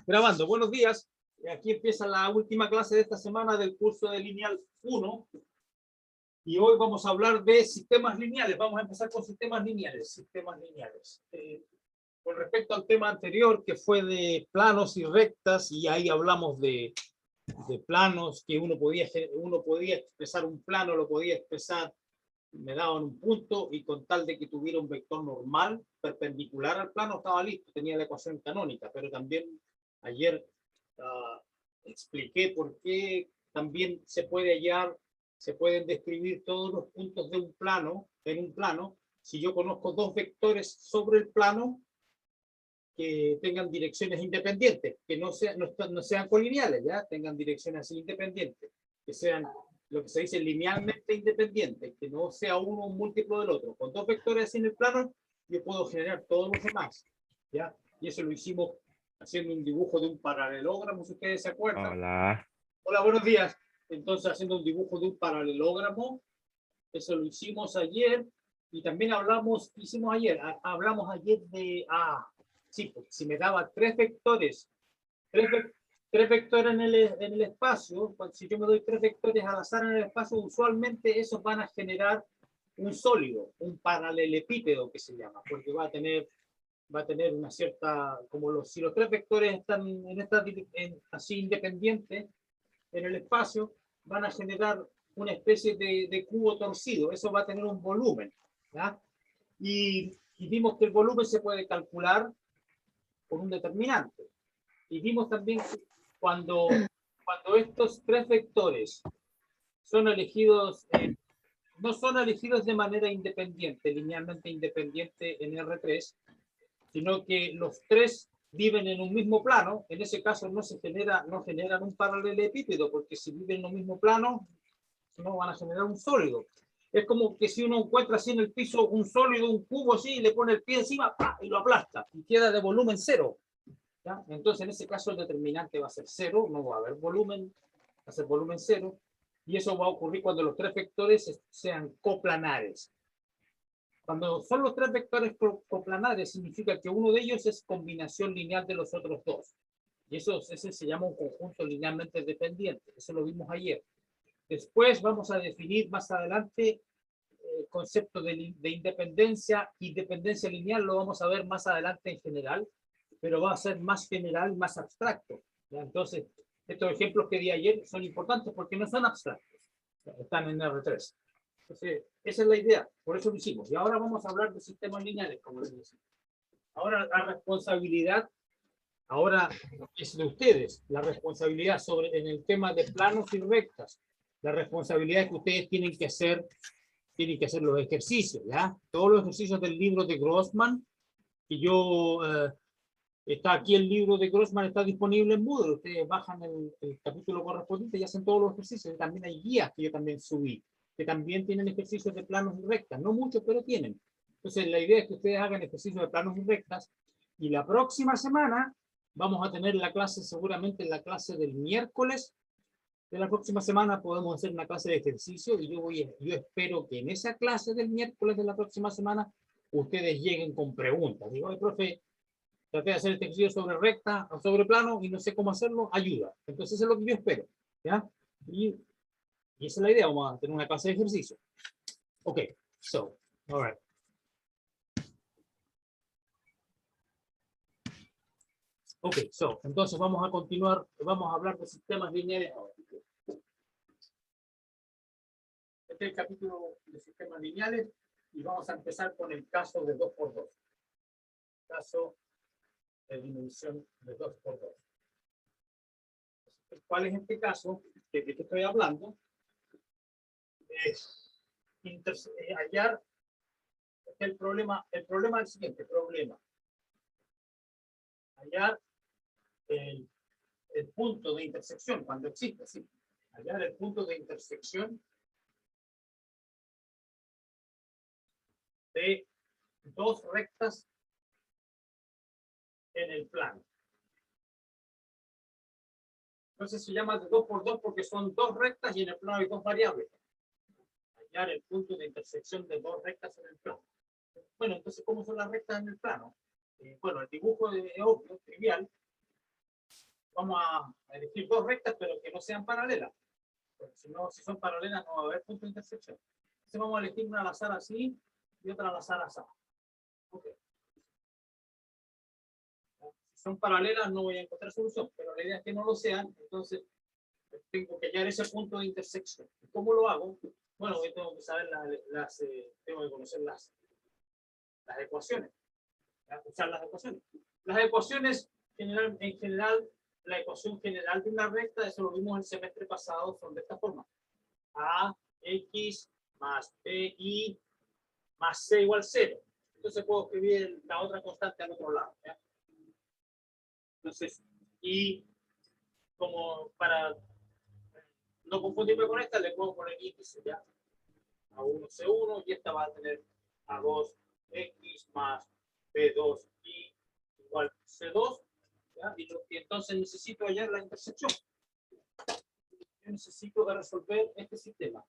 Grabando. Buenos días. Aquí empieza la última clase de esta semana del curso de Lineal 1. Y hoy vamos a hablar de sistemas lineales. Vamos a empezar con sistemas lineales. Con respecto al tema anterior, que fue de planos y rectas, y ahí hablamos de planos, que uno podía expresar un plano, lo podía expresar, me daban un punto, y con tal de que tuviera un vector normal, perpendicular al plano, estaba listo, tenía la ecuación canónica. Pero también ayer expliqué por qué también se pueden describir todos los puntos de un plano, en un plano, si yo conozco dos vectores sobre el plano que tengan direcciones independientes, que no sean colineales, ¿ya? Tengan direcciones así independientes, que sean lo que se dice linealmente independientes, que no sea uno un múltiplo del otro. Con dos vectores así en el plano, yo puedo generar todos los demás, ¿ya? Y eso lo hicimos haciendo un dibujo de un paralelogramo, si ustedes se acuerdan. Hola. Hola, buenos días. Entonces, haciendo un dibujo de un paralelogramo, eso lo hicimos ayer, y también hablamos ayer de, sí, porque si me daba tres vectores en el espacio, si yo me doy tres vectores al azar en el espacio, usualmente esos van a generar un sólido, un paralelepípedo que se llama, porque va a tener una cierta, si los tres vectores están así independientes en el espacio, van a generar una especie de cubo torcido. Eso va a tener un volumen, ¿ya? Y vimos que el volumen se puede calcular por un determinante. Y vimos también que cuando estos tres vectores son elegidos, no son elegidos de manera independiente, linealmente independiente en R3, sino que los tres viven en un mismo plano. En ese caso no generan un paralelepípedo, porque si viven en un mismo plano no van a generar un sólido. Es como que si uno encuentra así en el piso un sólido, un cubo así, y le pone el pie encima, ¡pah!, y lo aplasta, y queda de volumen cero, ¿ya? Entonces en ese caso el determinante va a ser cero, no va a haber volumen, va a ser volumen cero, y eso va a ocurrir cuando los tres vectores sean coplanares. Cuando son los tres vectores coplanares, significa que uno de ellos es combinación lineal de los otros dos. Y ese se llama un conjunto linealmente dependiente. Eso lo vimos ayer. Después vamos a definir más adelante el concepto de independencia y dependencia lineal. Lo vamos a ver más adelante en general, pero va a ser más general, más abstracto, ¿ya? Entonces, estos ejemplos que di ayer son importantes porque no son abstractos. Están en R3. Entonces, esa es la idea, por eso lo hicimos. Y ahora vamos a hablar de sistemas lineales, como les decía. Ahora la responsabilidad, es de ustedes, la responsabilidad en el tema de planos y rectas. La responsabilidad es que ustedes tienen que hacer los ejercicios, ¿ya? Todos los ejercicios del libro de Grossman, y está aquí el libro de Grossman, está disponible en Moodle. Ustedes bajan el capítulo correspondiente y hacen todos los ejercicios. Y también hay guías que yo también subí, que también tienen ejercicios de planos y rectas, no muchos, pero tienen. Entonces la idea es que ustedes hagan ejercicios de planos y rectas, y la próxima semana vamos a tener la clase, seguramente la clase del miércoles de la próxima semana podemos hacer una clase de ejercicio, y yo espero que en esa clase del miércoles de la próxima semana ustedes lleguen con preguntas. Digo, profe, traté de hacer este ejercicio sobre recta o sobre plano y no sé cómo hacerlo, ayuda. Entonces eso es lo que yo espero, ¿ya? Y esa es la idea, vamos a tener una clase de ejercicio. Ok, so, all right. Ok, so, entonces vamos a continuar, vamos a hablar de sistemas lineales ahora. Este es el capítulo de sistemas lineales, y vamos a empezar con el caso de 2×2. Caso de dimensión de 2×2. ¿Cuál es este caso de que estoy hablando? Es hallar el problema es el siguiente: hallar el punto de intersección, cuando existe, sí, hallar el punto de intersección de dos rectas en el plano. Entonces se llama de 2×2 porque son dos rectas y en el plano hay dos variables. Hallar el punto de intersección de dos rectas en el plano. Bueno, entonces, ¿cómo son las rectas en el plano? Bueno, el dibujo es obvio, trivial. vamos a elegir dos rectas, pero que no sean paralelas. Porque si no, si son paralelas no va a haber punto de intersección. Entonces vamos a elegir una al azar así y otra al azar así. Okay. Si son paralelas no voy a encontrar solución, pero la idea es que no lo sean, entonces tengo que hallar ese punto de intersección. ¿Cómo lo hago? Bueno, hoy tengo que saber tengo que conocer las ecuaciones, usar las ecuaciones. Las ecuaciones, en general, la ecuación general de una recta, eso lo vimos el semestre pasado, son de esta forma. AX más BY más C igual 0. Entonces puedo escribir la otra constante al otro lado. ¿Ya? Entonces, y como para no confundirme con esta, le puedo poner índice, ¿ya? A1 C1 y esta va a tener A2X más B2Y igual C2. ¿Ya? Y entonces necesito hallar la intersección. Yo necesito resolver este sistema.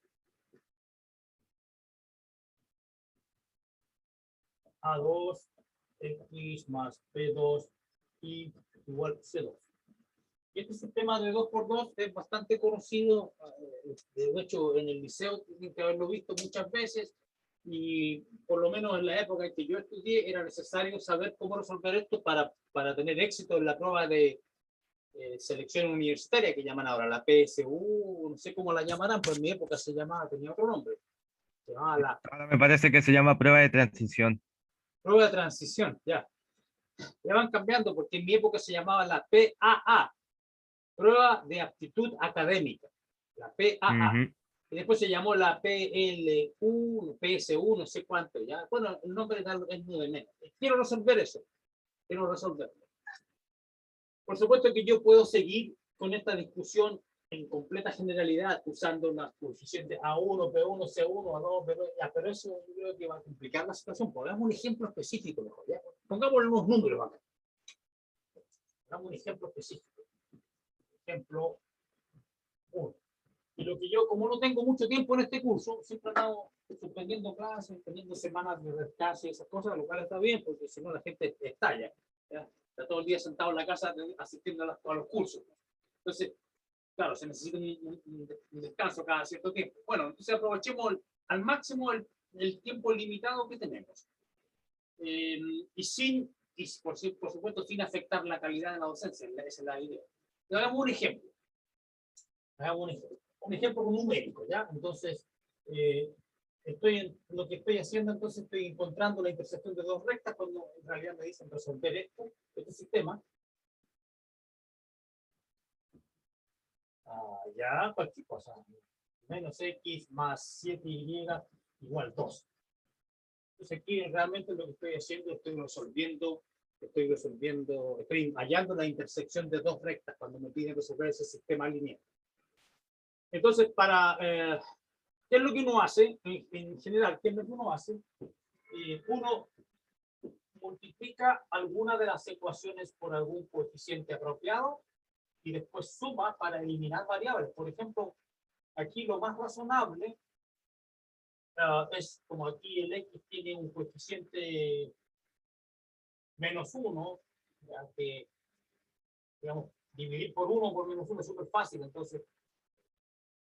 A2X más B2Y igual C2. Y este sistema de 2 por 2 es bastante conocido, de hecho en el liceo tienen que haberlo visto muchas veces, y por lo menos en la época en que yo estudié era necesario saber cómo resolver esto para tener éxito en la prueba de selección universitaria que llaman ahora la PSU, no sé cómo la llamarán, pero en mi época se llamaba, tenía otro nombre, se llamaba la Ahora me parece que se llama prueba de transición. prueba de transición, ya van cambiando porque en mi época se llamaba la PAA, prueba de aptitud académica, la PAA. Y después se llamó la PLU, PSU, no sé cuánto, ya. Bueno, el nombre es muy de menos. Quiero resolver eso. Quiero resolverlo. Por supuesto que yo puedo seguir con esta discusión en completa generalidad, usando las coeficientes A1, P1, C1, A2, B2, ya, pero eso yo creo que va a complicar la situación. Pongamos un ejemplo específico mejor, ya. Pongámosle unos números acá. Pongamos un ejemplo específico. Ejemplo 1. Y lo que yo, como no tengo mucho tiempo en este curso, siempre he estado suspendiendo clases, teniendo semanas de descanso y esas cosas, lo cual está bien, porque si no la gente estalla. ¿Ya? Está todo el día sentado en la casa asistiendo a los cursos. Entonces, claro, se necesita un descanso cada cierto tiempo. Bueno, entonces aprovechemos al máximo el tiempo limitado que tenemos. Y por supuesto, sin afectar la calidad de la docencia. Esa es la idea. Hagamos un ejemplo. Un ejemplo con numérico, ¿ya? Entonces, lo que estoy haciendo, entonces estoy encontrando la intersección de dos rectas cuando en realidad me dicen resolver este sistema. Ya, cualquier cosa. Menos X más 7Y igual 2. Entonces aquí realmente lo que estoy haciendo, estoy hallando la intersección de dos rectas cuando me piden resolver ese sistema lineal. Entonces, ¿qué es lo que uno hace? En general, ¿qué es lo que uno hace? Uno multiplica alguna de las ecuaciones por algún coeficiente apropiado y después suma para eliminar variables. Por ejemplo, aquí lo más razonable es como aquí el X tiene un coeficiente -1, ya que, digamos, dividir por 1 por -1 es súper fácil, entonces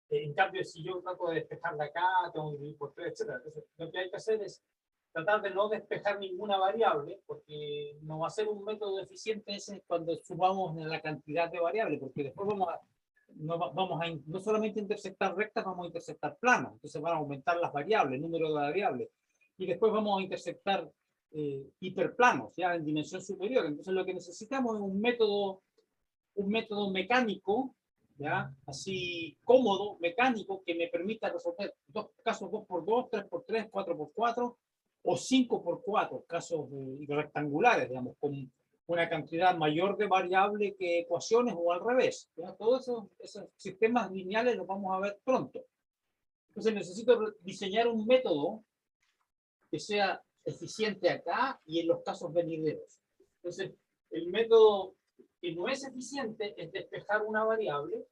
en cambio, si yo trato de despejarla acá, tengo que dividir por 3, etc. Entonces, lo que hay que hacer es tratar de no despejar ninguna variable, porque no va a ser un método eficiente ese cuando sumamos la cantidad de variables, porque después no solamente intersectar rectas, vamos a intersectar planos. Entonces van a aumentar las variables, el número de variables. Y después vamos a intersectar hiperplanos, ya en dimensión superior. Entonces lo que necesitamos es un método mecánico, ¿ya? Así cómodo, mecánico, que me permita resolver casos 2x2, 3x3, 4x4 o 5x4, casos rectangulares, digamos, con una cantidad mayor de variables que ecuaciones o al revés. ¿Ya? Todos esos sistemas lineales los vamos a ver pronto. Entonces necesito diseñar un método que sea eficiente acá y en los casos venideros. Entonces, el método que no es eficiente es despejar una variable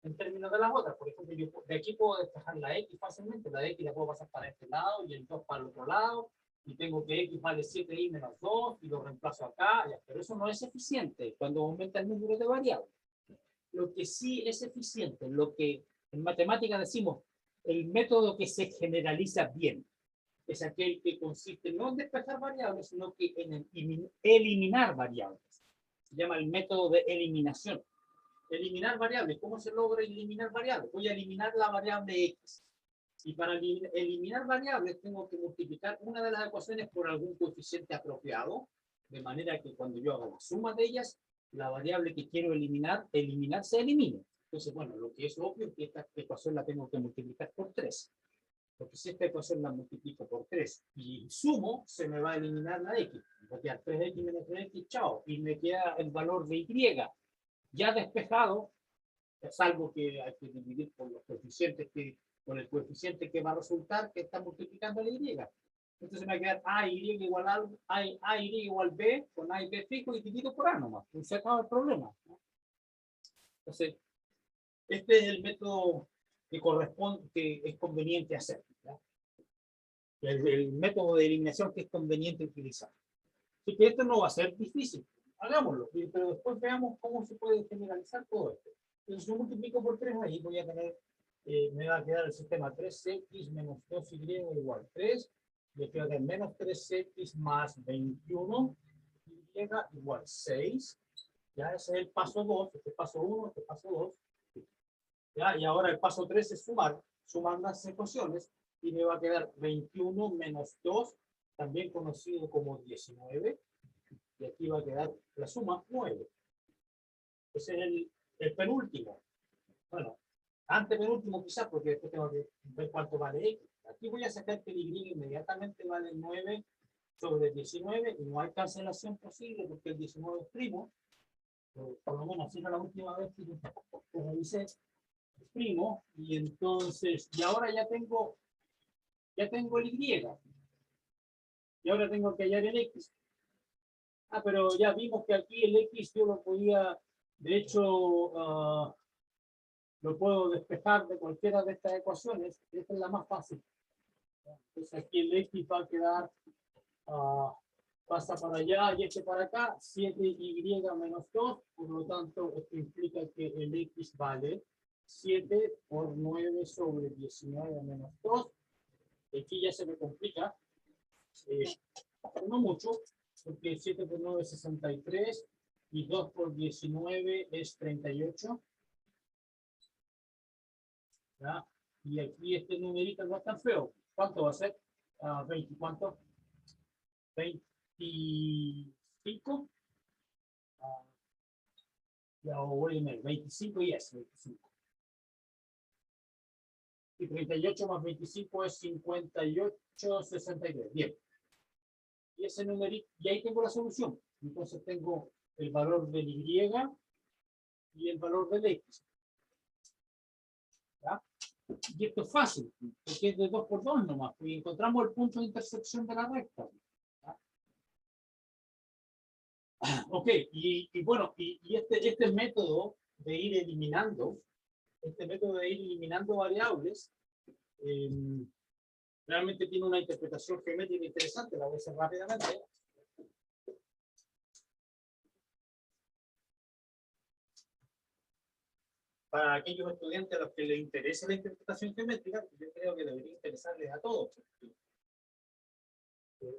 en términos de las otras. Por ejemplo, yo de aquí puedo despejar la X fácilmente, la X la puedo pasar para este lado y el 2 para el otro lado, y tengo que x vale 7y menos 2 y lo reemplazo acá, ya, pero eso no es eficiente cuando aumenta el número de variables. Lo que sí es eficiente, lo que en matemática decimos, el método que se generaliza bien, es aquel que consiste no en despejar variables, sino que en eliminar variables. Se llama el método de eliminación. Eliminar variables. ¿Cómo se logra eliminar variables? Voy a eliminar la variable x. Y para eliminar variables tengo que multiplicar una de las ecuaciones por algún coeficiente apropiado, de manera que cuando yo haga la suma de ellas, la variable que quiero eliminar se elimine. Entonces, bueno, lo que es obvio es que esta ecuación la tengo que multiplicar por 3. Porque si esta ecuación la multiplico por 3 y sumo, se me va a eliminar la x. Va a quedar 3x menos 3x, chao. Y me queda el valor de y. Ya despejado, salvo que hay que dividir por los coeficientes con el coeficiente que va a resultar que está multiplicando la y. Entonces me va a quedar a,y igual a,y igual b, con a y b fijo y dividido por a nomás. Y se acaba el problema, ¿no? Entonces, este es el método que corresponde, que es conveniente hacer, ¿ya? El método de eliminación que es conveniente utilizar. Así que esto no va a ser difícil. Hagámoslo, pero después veamos cómo se puede generalizar todo esto. Entonces, yo multiplico por 3 ahí, voy a tener, me va a quedar el sistema 3x menos 2y igual 3, y aquí va a tener menos 3x más 21, y igual 6. Ya ese es el paso 2, este paso 1, este paso 2. ¿Ya? Y ahora el paso 3 es sumar las ecuaciones, y me va a quedar 21 menos 2, también conocido como 19, y aquí va a quedar la suma 9. Ese es el penúltimo. Bueno, antepenúltimo quizás, porque después tengo que ver cuánto vale x. Aquí voy a sacar que el y inmediatamente vale 9 sobre 19, y no hay cancelación posible porque el 19 es primo. Por lo menos así era la última vez que revisé. Primo, y entonces, y ahora ya tengo el y, y ahora tengo que hallar el x. Pero ya vimos que aquí el x yo lo podía, de hecho, lo puedo despejar de cualquiera de estas ecuaciones. Esta es la más fácil. Entonces aquí el x va a quedar, pasa para allá y este para acá, 7y menos 2, por lo tanto esto implica que el x vale 7 por 9 sobre 19 menos 2. Aquí ya se me complica, no mucho, porque 7 por 9 es 63, y 2 por 19 es 38. ¿Ya? Y aquí este numerito no es tan feo. ¿Cuánto va a ser? 20, ¿cuánto? 25. Ya, o voy a ver, 25 y es 25. Y 38 más 25 es 58, 63. Bien. Y ese numerito, y ahí tengo la solución. Entonces tengo el valor del y y el valor del x. ¿Ya? Y esto es fácil, porque es de 2 por 2 nomás, y encontramos el punto de intersección de la recta. ¿Ya? Ok, y bueno, y este método de ir eliminando, variables, realmente tiene una interpretación geométrica interesante. La voy a hacer rápidamente. Para aquellos estudiantes a los que les interese la interpretación geométrica, yo creo que debería interesarles a todos.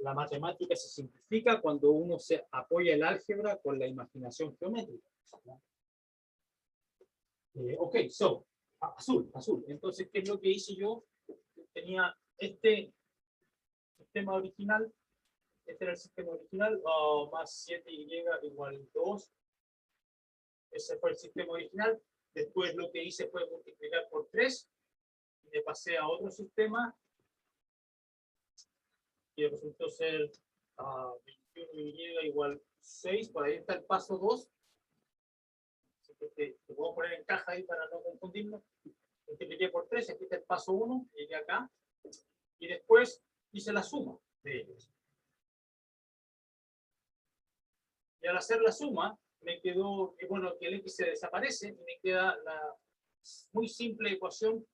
La matemática se simplifica cuando uno se apoya el álgebra con la imaginación geométrica. Ok, azul. Entonces, ¿qué es lo que hice yo? Tenía este sistema original, este era el sistema original, más 7y igual 2. Ese fue el sistema original. Después lo que hice fue multiplicar por 3, y me pasé a otro sistema, y resultó ser 21y igual 6. Por ahí está el paso 2. Te puedo poner en caja ahí para no confundirlo. Multipliqué por 3, aquí está el paso 1, llegué acá, y después hice la suma de ellos. Y al hacer la suma, me quedó, bueno, que el x se desaparece, y me queda la muy simple ecuación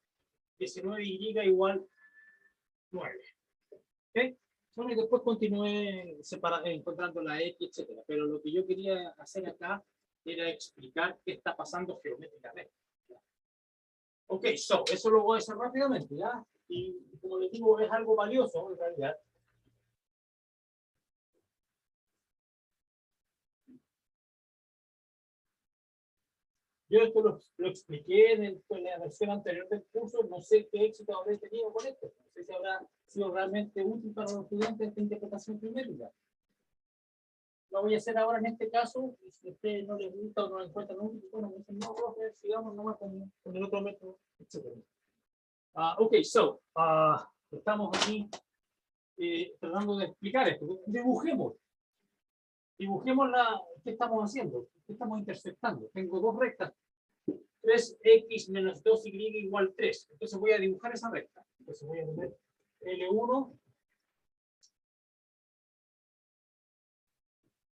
19y igual 9. ¿Okay? Bueno, y después continué encontrando la X, etcétera. Pero lo que yo quería hacer acá era explicar qué está pasando geométricamente. Ok, eso lo voy a hacer rápidamente, ¿ya? Y como les digo, es algo valioso en realidad. Yo esto lo expliqué en la versión anterior del curso, no sé qué éxito habré tenido con esto, no sé si habrá sido realmente útil para los estudiantes esta interpretación geométrica. Lo voy a hacer ahora en este caso, y si a ustedes no les gusta o no lo encuentran útil, bueno, me dicen, no, profe, sigamos nomás con el otro método, etc. Ok, estamos aquí tratando de explicar esto. Dibujemos ¿qué estamos haciendo? ¿Qué estamos intersectando? Tengo dos rectas, 3x menos 2y igual 3. Entonces voy a dibujar esa recta. Entonces voy a poner L1.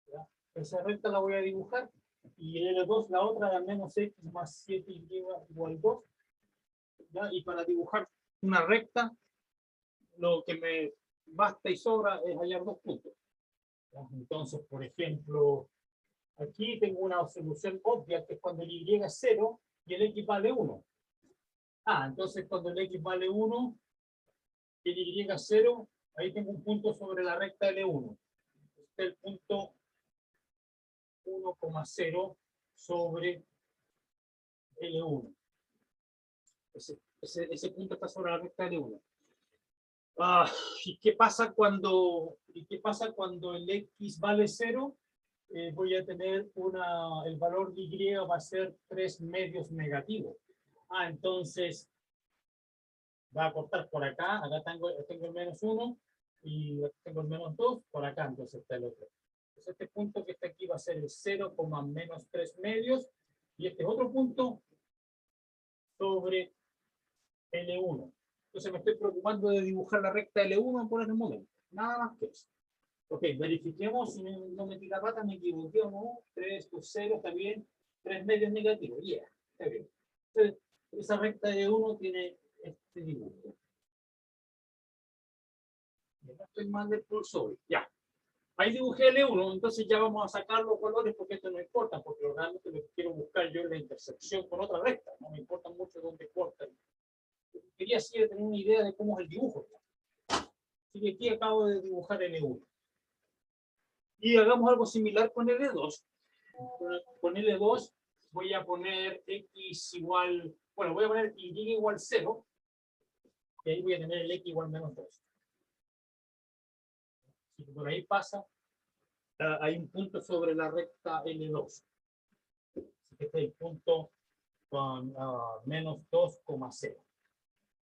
¿Ya? Esa recta la voy a dibujar. Y L2, la otra, la menos x más 7y igual 2. ¿Ya? Y para dibujar una recta, lo que me basta y sobra es hallar dos puntos. ¿Ya? Entonces, por ejemplo, aquí tengo una solución obvia, que es cuando el y es 0 y el x vale 1. Entonces cuando el x vale 1 y el y es 0, ahí tengo un punto sobre la recta L1. Este es el punto 1,0 sobre L1. Ese punto está sobre la recta L1. ¿Y qué pasa cuando el x vale 0? Voy a tener el valor de y va a ser 3 medios negativo. Entonces va a cortar por acá tengo el menos 1 y tengo el menos 2, por acá entonces está el otro. Entonces este punto que está aquí va a ser el 0, menos 3 medios, y este es otro punto sobre L1. Entonces me estoy preocupando de dibujar la recta L1 por el momento, nada más que eso. Ok, verifiquemos si no metí la pata, me equivoqué o no. 3 por 0, está bien. 3 medios negativos, está bien. Entonces, esa recta L1 tiene este dibujo. No estoy mal del pulso, ya. Ahí dibujé L1, entonces ya vamos a sacar los colores porque esto no importa, porque realmente lo que quiero buscar yo es la intersección con otra recta, no me importa mucho dónde corta. Quería así tener una idea de cómo es el dibujo. Así que aquí acabo de dibujar L1. Y hagamos algo similar con L2. Con L2 voy a poner x igual, bueno, voy a poner y igual 0, y ahí voy a tener el x igual menos 2. Si por ahí pasa, hay un punto sobre la recta L2. Este es el punto con menos 2,0.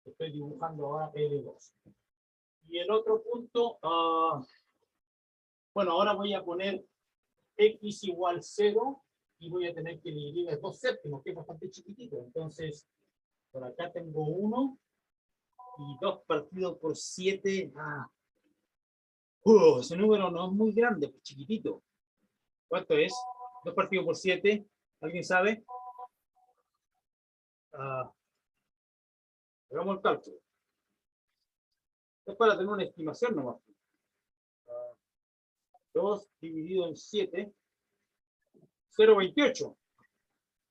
Estoy dibujando ahora L2. Y el otro punto, bueno, ahora voy a poner x igual 0 y voy a tener que dividir el 2 séptimos, que es bastante chiquitito. Entonces, por acá tengo 1 y 2 partido por 7. Ese número no es muy grande, pues chiquitito. ¿Cuánto es? 2 partido por 7. ¿Alguien sabe? Hagamos el cálculo. Es para tener una estimación nomás. 2 dividido en 7. 0,28.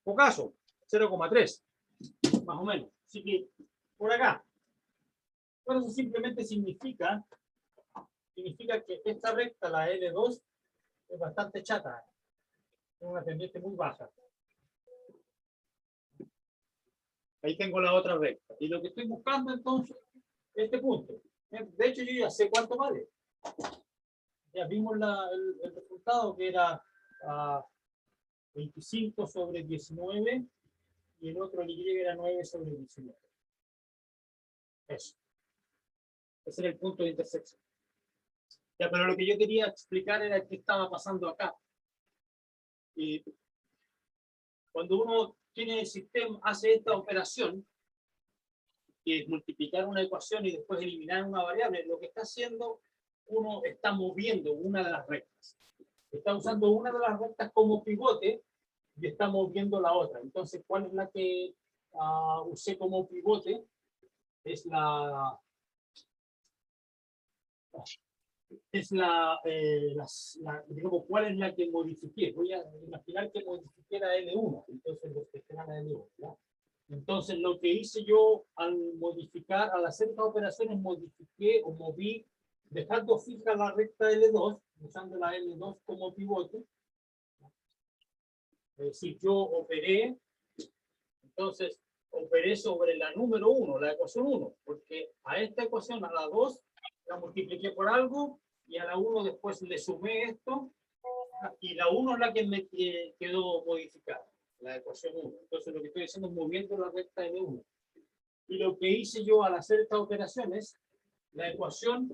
Pocaso. 0,3. Más o menos. Así que, por acá. Bueno, eso simplemente significa que esta recta, la L2, es bastante chata. Tiene una pendiente muy baja. Ahí tengo la otra recta. Y lo que estoy buscando entonces, este punto. De hecho, yo ya sé cuánto vale. Ya vimos el resultado, que era 25 sobre 19 y el otro Y era 9 sobre 19. Eso. Ese era el punto de intersección. Ya, pero lo que yo quería explicar era qué estaba pasando acá. Y cuando uno tiene el sistema, hace esta operación, que es multiplicar una ecuación y después eliminar una variable, lo que está haciendo, uno está moviendo una de las rectas. Está usando una de las rectas como pivote y está moviendo la otra. Entonces, ¿cuál es la que usé como pivote? Es la es digamos, ¿cuál es la que modifiqué? Voy a imaginar que modifiqué la L1, entonces respecto a la L1, ¿ya? Entonces, lo que hice yo al modificar, al hacer estas operaciones, modifiqué o moví, dejando fija la recta L2, usando la L2 como pivote. Es decir, yo operé, entonces, operé sobre la número 1, la ecuación 1, porque a esta ecuación, a la 2, la multipliqué por algo, y a la 1 después le sumé esto, y la 1 es la que me quedó modificada, la ecuación 1. Entonces lo que estoy haciendo es moviendo la recta L1. Y lo que hice yo al hacer estas operaciones, la ecuación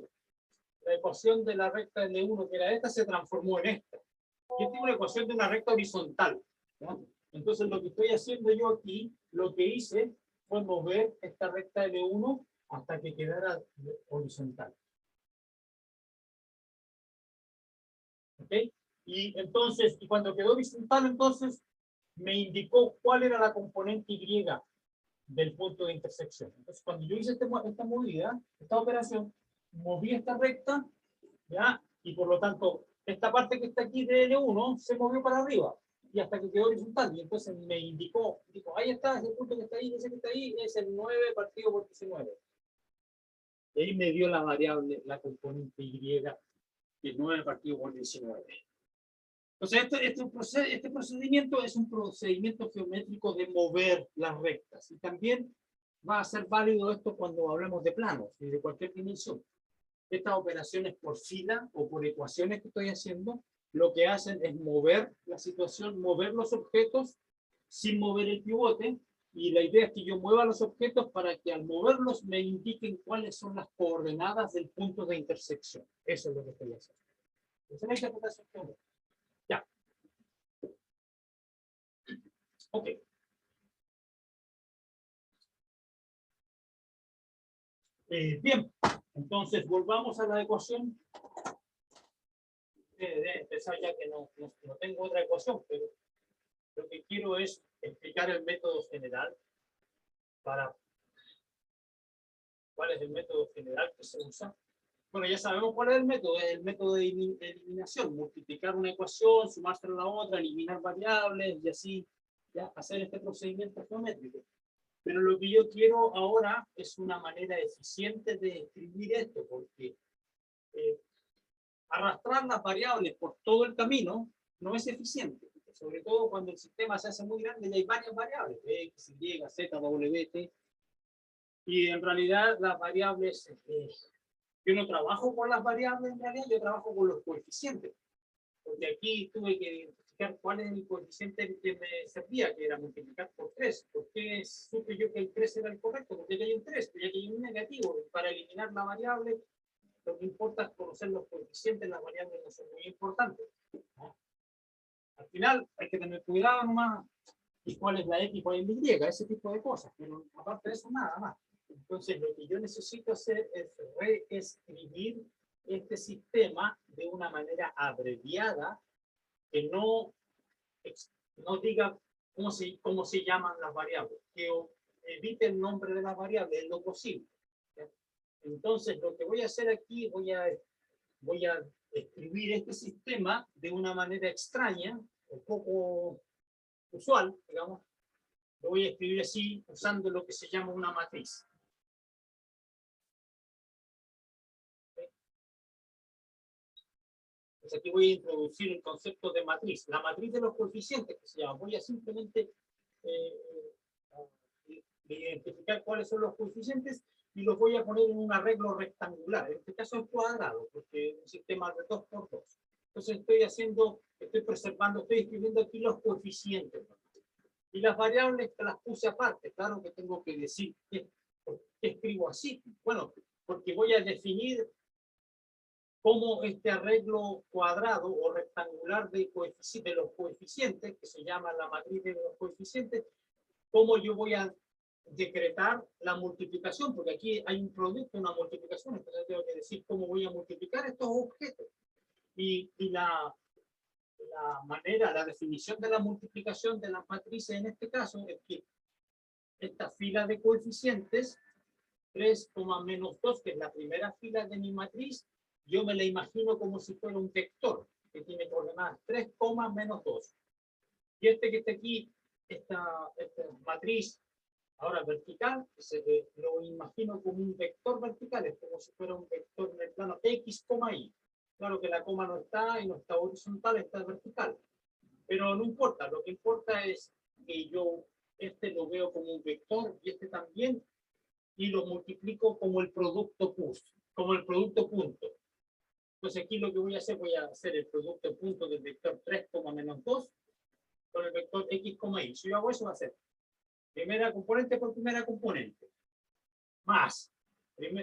de la recta L1, que era esta, se transformó en esta. Y esta es una ecuación de una recta horizontal, ¿no? Entonces lo que estoy haciendo yo aquí, lo que hice fue mover esta recta L1 hasta que quedara horizontal. ¿Ok? Y entonces, y cuando quedó horizontal, entonces me indicó cuál era la componente Y del punto de intersección. Entonces, cuando yo hice esta movida, esta operación, moví esta recta, ¿ya? Y por lo tanto, esta parte que está aquí de L1 se movió para arriba y hasta que quedó horizontal. Y entonces me indicó, dijo, ahí está, ese punto que está ahí, ese que está ahí, es el 9 partido por 19. Y ahí me dio la variable, la componente Y, que es 9 partido por 19. Entonces, este procedimiento es un procedimiento geométrico de mover las rectas. Y también va a ser válido esto cuando hablemos de planos y de cualquier dimensión. Estas operaciones por fila o por ecuaciones que estoy haciendo, lo que hacen es mover la situación, mover los objetos sin mover el pivote. Y la idea es que yo mueva los objetos para que al moverlos me indiquen cuáles son las coordenadas del punto de intersección. Eso es lo que estoy haciendo. Esa es la interpretación geométrica. Ya. Ok. Bien, entonces volvamos a la ecuación. De empezar ya que no tengo otra ecuación, pero lo que quiero es explicar el método general para cuál es el método general que se usa. Bueno, ya sabemos cuál es el método de eliminación, multiplicar una ecuación, sumársela a la otra, eliminar variables y así ya hacer este procedimiento geométrico. Pero lo que yo quiero ahora es una manera eficiente de escribir esto, porque arrastrar las variables por todo el camino no es eficiente, sobre todo cuando el sistema se hace muy grande y hay varias variables, X, Y, Z, W, T, y en realidad las variables, yo no trabajo con las variables, en realidad yo trabajo con los coeficientes, porque aquí tuve que identificar cuál es el coeficiente que me servía, que era multiplicar por 3. ¿Por qué supe yo que el 3 era el correcto? Porque ya hay un 3, ya que hay un negativo. Para eliminar la variable, lo que importa es conocer los coeficientes, las variables no son muy importantes, ¿no? Al final hay que tener cuidado nomás, y cuál es la X, cuál es la Y, ese tipo de cosas, pero aparte de eso, nada más. Entonces, lo que yo necesito hacer es reescribir este sistema de una manera abreviada, que no diga cómo se llaman las variables, que evite el nombre de las variables en lo posible. Entonces, lo que voy a hacer aquí, voy a escribir este sistema de una manera extraña, un poco usual, digamos. Lo voy a escribir así, usando lo que se llama una matriz. Entonces aquí voy a introducir el concepto de matriz. La matriz de los coeficientes, que se llama. Voy a simplemente identificar cuáles son los coeficientes y los voy a poner en un arreglo rectangular. En este caso es cuadrado, porque es un sistema de 2 por 2. Entonces estoy preservando, estoy escribiendo aquí los coeficientes. Y las variables que las puse aparte. Claro que tengo que decir que escribo así. Bueno, porque voy a definir cómo este arreglo cuadrado o rectangular de los coeficientes, que se llama la matriz de los coeficientes, cómo yo voy a decretar la multiplicación, porque aquí hay un producto, una multiplicación, entonces tengo que decir cómo voy a multiplicar estos objetos. Y la manera, la definición de la multiplicación de las matrices en este caso es que esta fila de coeficientes, 3, menos 2, que es la primera fila de mi matriz, yo me la imagino como si fuera un vector que tiene coordenadas 3, menos 2. Y este que está aquí, esta matriz ahora vertical, lo imagino como un vector vertical, es como si fuera un vector en el plano X, Y. Claro que la coma no está y no está horizontal, está vertical. Pero no importa, lo que importa es que yo este lo veo como un vector y este también, y lo multiplico como el producto punto. Entonces aquí lo que voy a hacer el producto punto del vector 3, menos 2 con el vector X, Y. Si yo hago eso, va a ser primera componente por primera componente, más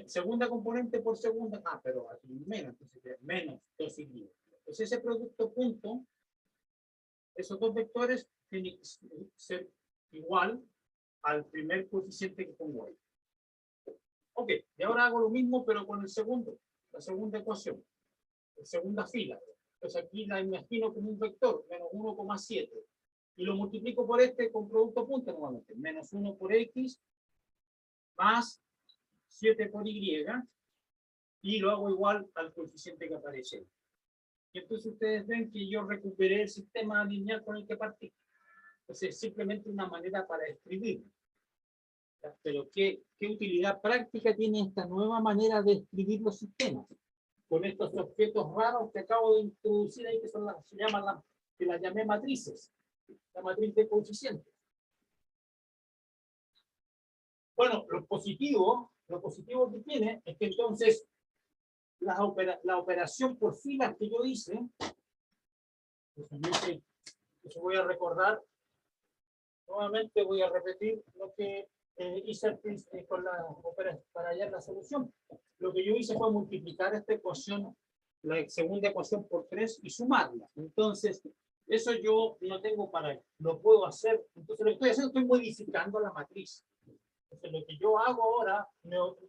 segunda componente por segunda, pero aquí menos, entonces menos 2y. Entonces ese producto punto, esos dos vectores tienen que ser igual al primer coeficiente que pongo ahí. Ok, y ahora hago lo mismo, pero con la segunda ecuación, la segunda fila. Entonces aquí la imagino como un vector, menos 1,7. Y lo multiplico por este con producto punto nuevamente. Menos 1 por X, más 7 por Y, y lo hago igual al coeficiente que aparece. Y entonces ustedes ven que yo recuperé el sistema lineal con el que partí. Entonces es simplemente una manera para escribirlo. Pero ¿qué utilidad práctica tiene esta nueva manera de escribir los sistemas? Con estos objetos raros que acabo de introducir ahí, que son que las llamé matrices. La matriz de coeficientes. Bueno, lo positivo que tiene es que entonces la operación por filas que yo hice, eso voy a recordar, nuevamente voy a repetir lo que hice con la operación para hallar la solución. Lo que yo hice fue multiplicar esta ecuación, la segunda ecuación por 3 y sumarla. Entonces, eso yo no tengo lo puedo hacer. Entonces, lo que estoy haciendo, estoy modificando la matriz. Entonces, lo que yo hago ahora,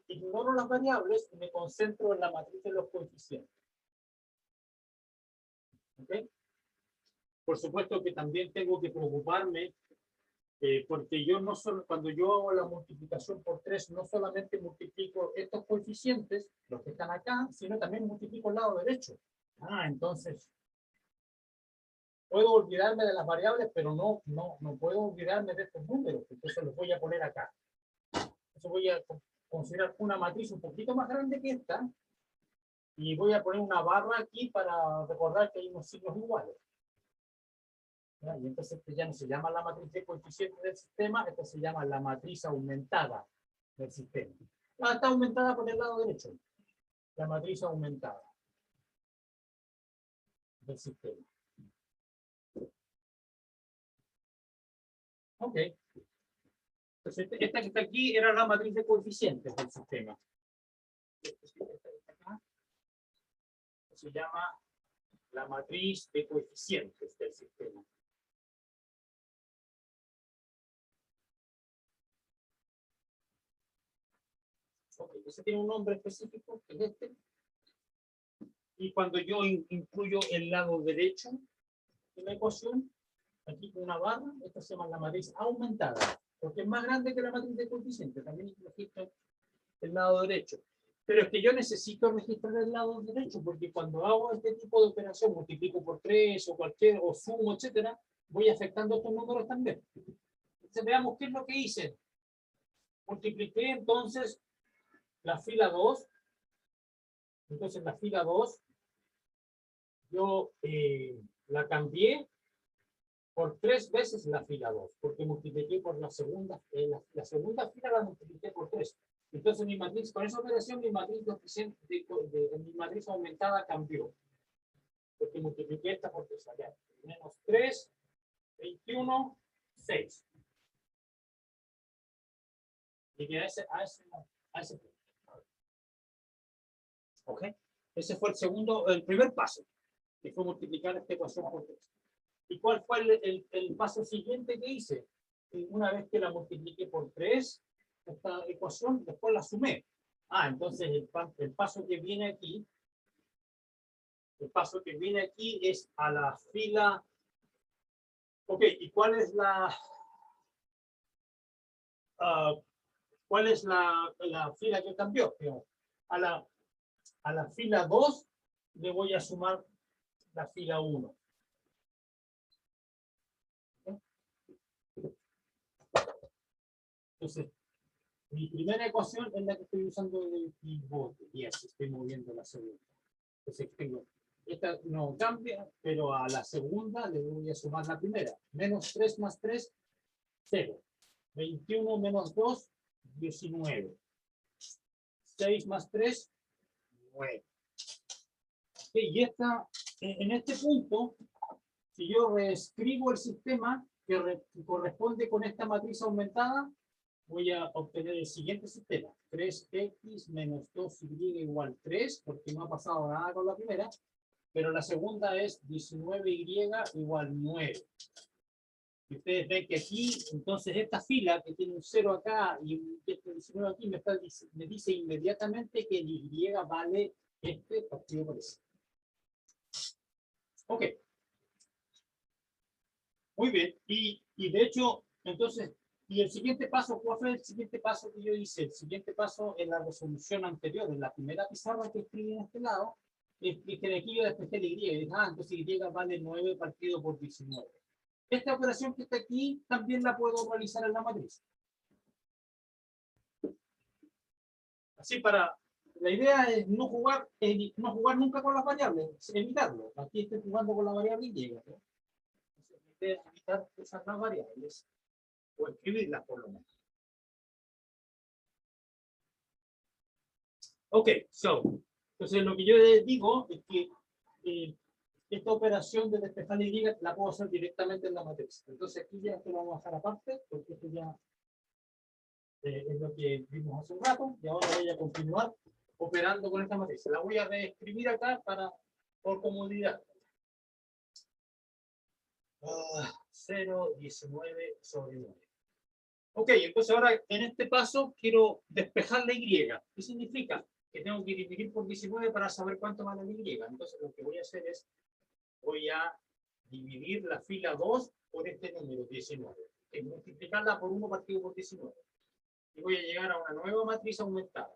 ignoro las variables y me concentro en la matriz de los coeficientes. ¿Okay? Por supuesto que también tengo que preocuparme, porque yo no solo, cuando yo hago la multiplicación por 3, no solamente multiplico estos coeficientes, los que están acá, sino también multiplico el lado derecho. Entonces, puedo olvidarme de las variables, pero no puedo olvidarme de estos números, entonces los voy a poner acá. Entonces voy a considerar una matriz un poquito más grande que esta, y voy a poner una barra aquí para recordar que hay unos signos iguales. Y entonces ya no se llama la matriz de coeficientes del sistema, esta se llama la matriz aumentada del sistema. Está aumentada por el lado derecho. La matriz aumentada del sistema. Ok. Entonces, esta que está aquí era la matriz de coeficientes del sistema. Se llama la matriz de coeficientes del sistema. Ok, ese tiene un nombre específico, que es este. Y cuando yo incluyo el lado derecho de la ecuación, aquí con una barra, esta se llama la matriz aumentada, porque es más grande que la matriz de coeficientes, también registro el lado derecho. Pero es que yo necesito registrar el lado derecho, porque cuando hago este tipo de operación, multiplico por 3 o sumo, etcétera, voy afectando estos números también. Entonces veamos qué es lo que hice. Multipliqué entonces la fila 2. Entonces la fila 2, yo la cambié por 3 veces la fila 2, porque multipliqué por la segunda, la segunda fila la multipliqué por 3. Entonces mi matriz, con esa operación, mi matriz mi matriz aumentada cambió. Porque multipliqué esta por 3 allá. Menos 3, 21, 6. Llegué a ese punto. ¿Ok? Ese fue el primer paso, que fue multiplicar esta ecuación por 3. ¿Y cuál fue el paso siguiente que hice? Una vez que la multipliqué por 3, esta ecuación, después la sumé. Entonces el paso que viene aquí, es a la fila. Ok, ¿y cuál es la fila que cambió? A a la fila 2 le voy a sumar la fila 1. Entonces, mi primera ecuación es la que estoy usando de pivote, y así estoy moviendo la segunda. Entonces tengo, esta no cambia, pero a la segunda le voy a sumar la primera. Menos 3 más 3, 0. 21 menos 2, 19. 6 más 3, 9. Y esta, en este punto, si yo reescribo el sistema que corresponde con esta matriz aumentada, voy a obtener el siguiente sistema. 3x menos 2y igual 3, porque no ha pasado nada con la primera, pero la segunda es 19y igual 9. Y ustedes ven que aquí, entonces esta fila que tiene un 0 acá y este 19 aquí me dice inmediatamente que el y vale este partido por ese. Ok. Muy bien. Y de hecho, entonces, y el siguiente paso, ¿cuál fue el siguiente paso que yo hice? El siguiente paso en la resolución anterior, en la primera pizarra que escribí en este lado, es que de aquí yo despejé el y. Y dije, entonces y vale 9 partido por 19. Esta operación que está aquí también la puedo realizar en la matriz. Así para... La idea es no jugar nunca con las variables, evitarlo. Aquí estoy jugando con la variable y, ¿no? Entonces, la idea es evitar usar las variables o escribirlas por lo menos. Ok, entonces lo que yo digo es que esta operación de despejar y la puedo hacer directamente en la matriz. Entonces aquí ya esto lo vamos a dejar aparte, porque esto ya es lo que vimos hace un rato, y ahora voy a continuar operando con esta matriz. La voy a reescribir acá por comodidad. 0,19 sobre 9. Ok, entonces ahora en este paso quiero despejar la y. ¿Qué significa? Que tengo que dividir por 19 para saber cuánto vale la y. Entonces lo que voy a hacer es, voy a dividir la fila 2 por este número, 19. Y multiplicarla por 1 partido por 19. Y voy a llegar a una nueva matriz aumentada.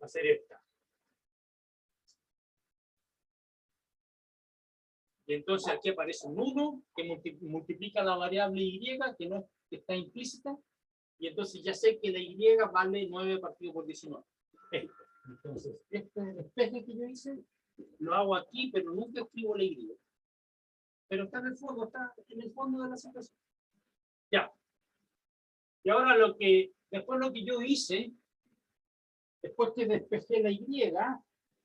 Va a ser esta. Y entonces aquí aparece un 1 que multiplica la variable y que no está implícita. Y entonces ya sé que la y vale 9 partido por 19. Entonces, este despeje que yo hice, lo hago aquí, pero nunca escribo la y. Pero está en el fondo de la situación. Ya. Y ahora después lo que yo hice, después que despejé la y,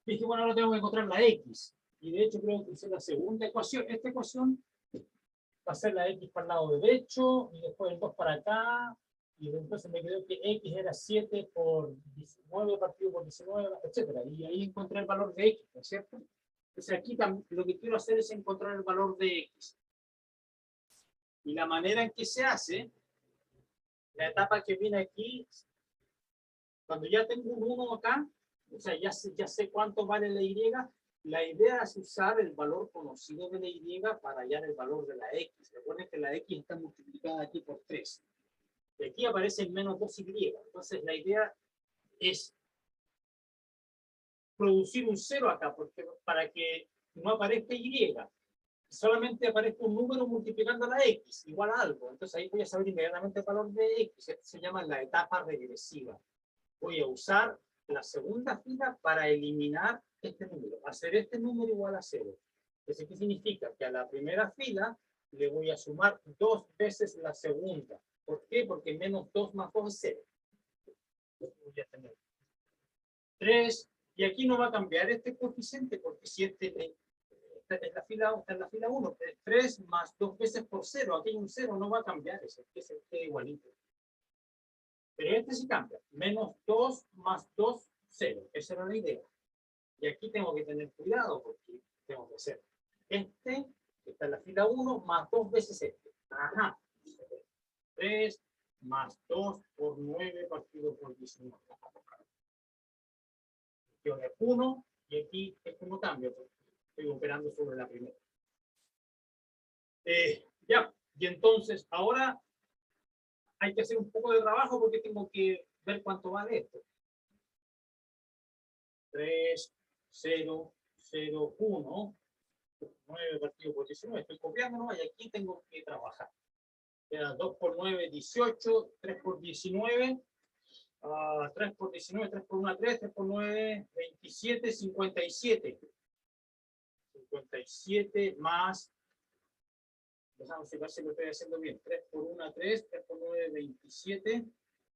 dije, bueno, ahora tengo que encontrar la x. Y de hecho creo que es la segunda ecuación. Esta ecuación va a ser la x para el lado derecho, y después el 2 para acá, y entonces me quedó que x era 7 por 19 partido por 19, etc. Y ahí encontré el valor de x, ¿no es cierto? Entonces aquí lo que quiero hacer es encontrar el valor de x. Y la manera en que se hace, la etapa que viene aquí, cuando ya tengo un 1 acá, o sea, ya sé cuánto vale la y, la idea es usar el valor conocido de la y para hallar el valor de la x. Recuerden que la x está multiplicada aquí por 3. Y aquí aparece menos 2y. Entonces la idea es producir un 0 acá, porque para que no aparezca y, solamente aparezca un número multiplicando la x, igual a algo. Entonces ahí voy a saber inmediatamente el valor de x. Esto se llama la etapa regresiva. Voy a usar la segunda fila para eliminar este número, hacer este número igual a 0. ¿Eso qué significa? Que a la primera fila le voy a sumar 2 veces la segunda. ¿Por qué? Porque menos 2 más 2 es 0. Voy a tener 3, y aquí no va a cambiar este coeficiente, porque si está en la fila 1, 3 más 2 veces por 0, aquí hay un 0, no va a cambiar eso, que es igualito. Pero este sí cambia. Menos 2 más 2, 0. Esa era la idea. Y aquí tengo que tener cuidado porque tengo que hacer este, que está en la fila 1, más 2 veces este. Ajá. 3 más 2 por 9 partido por 19. Yo de 1 y aquí esto no cambia porque estoy operando sobre la primera. Ya. Y entonces ahora hay que hacer un poco de trabajo porque tengo que ver cuánto vale esto. 3, 0, 0, 1, 9 partido por 19. Estoy copiando, ¿no? Y aquí tengo que trabajar. Queda 2 por 9, 18, 3 por 19, 3 por 19, 3 por 1, 3, 3 por 9, 27, 57. 57 más, dejamos ver si lo estoy haciendo bien, 3 por 1, 3, 3 por 9, 27,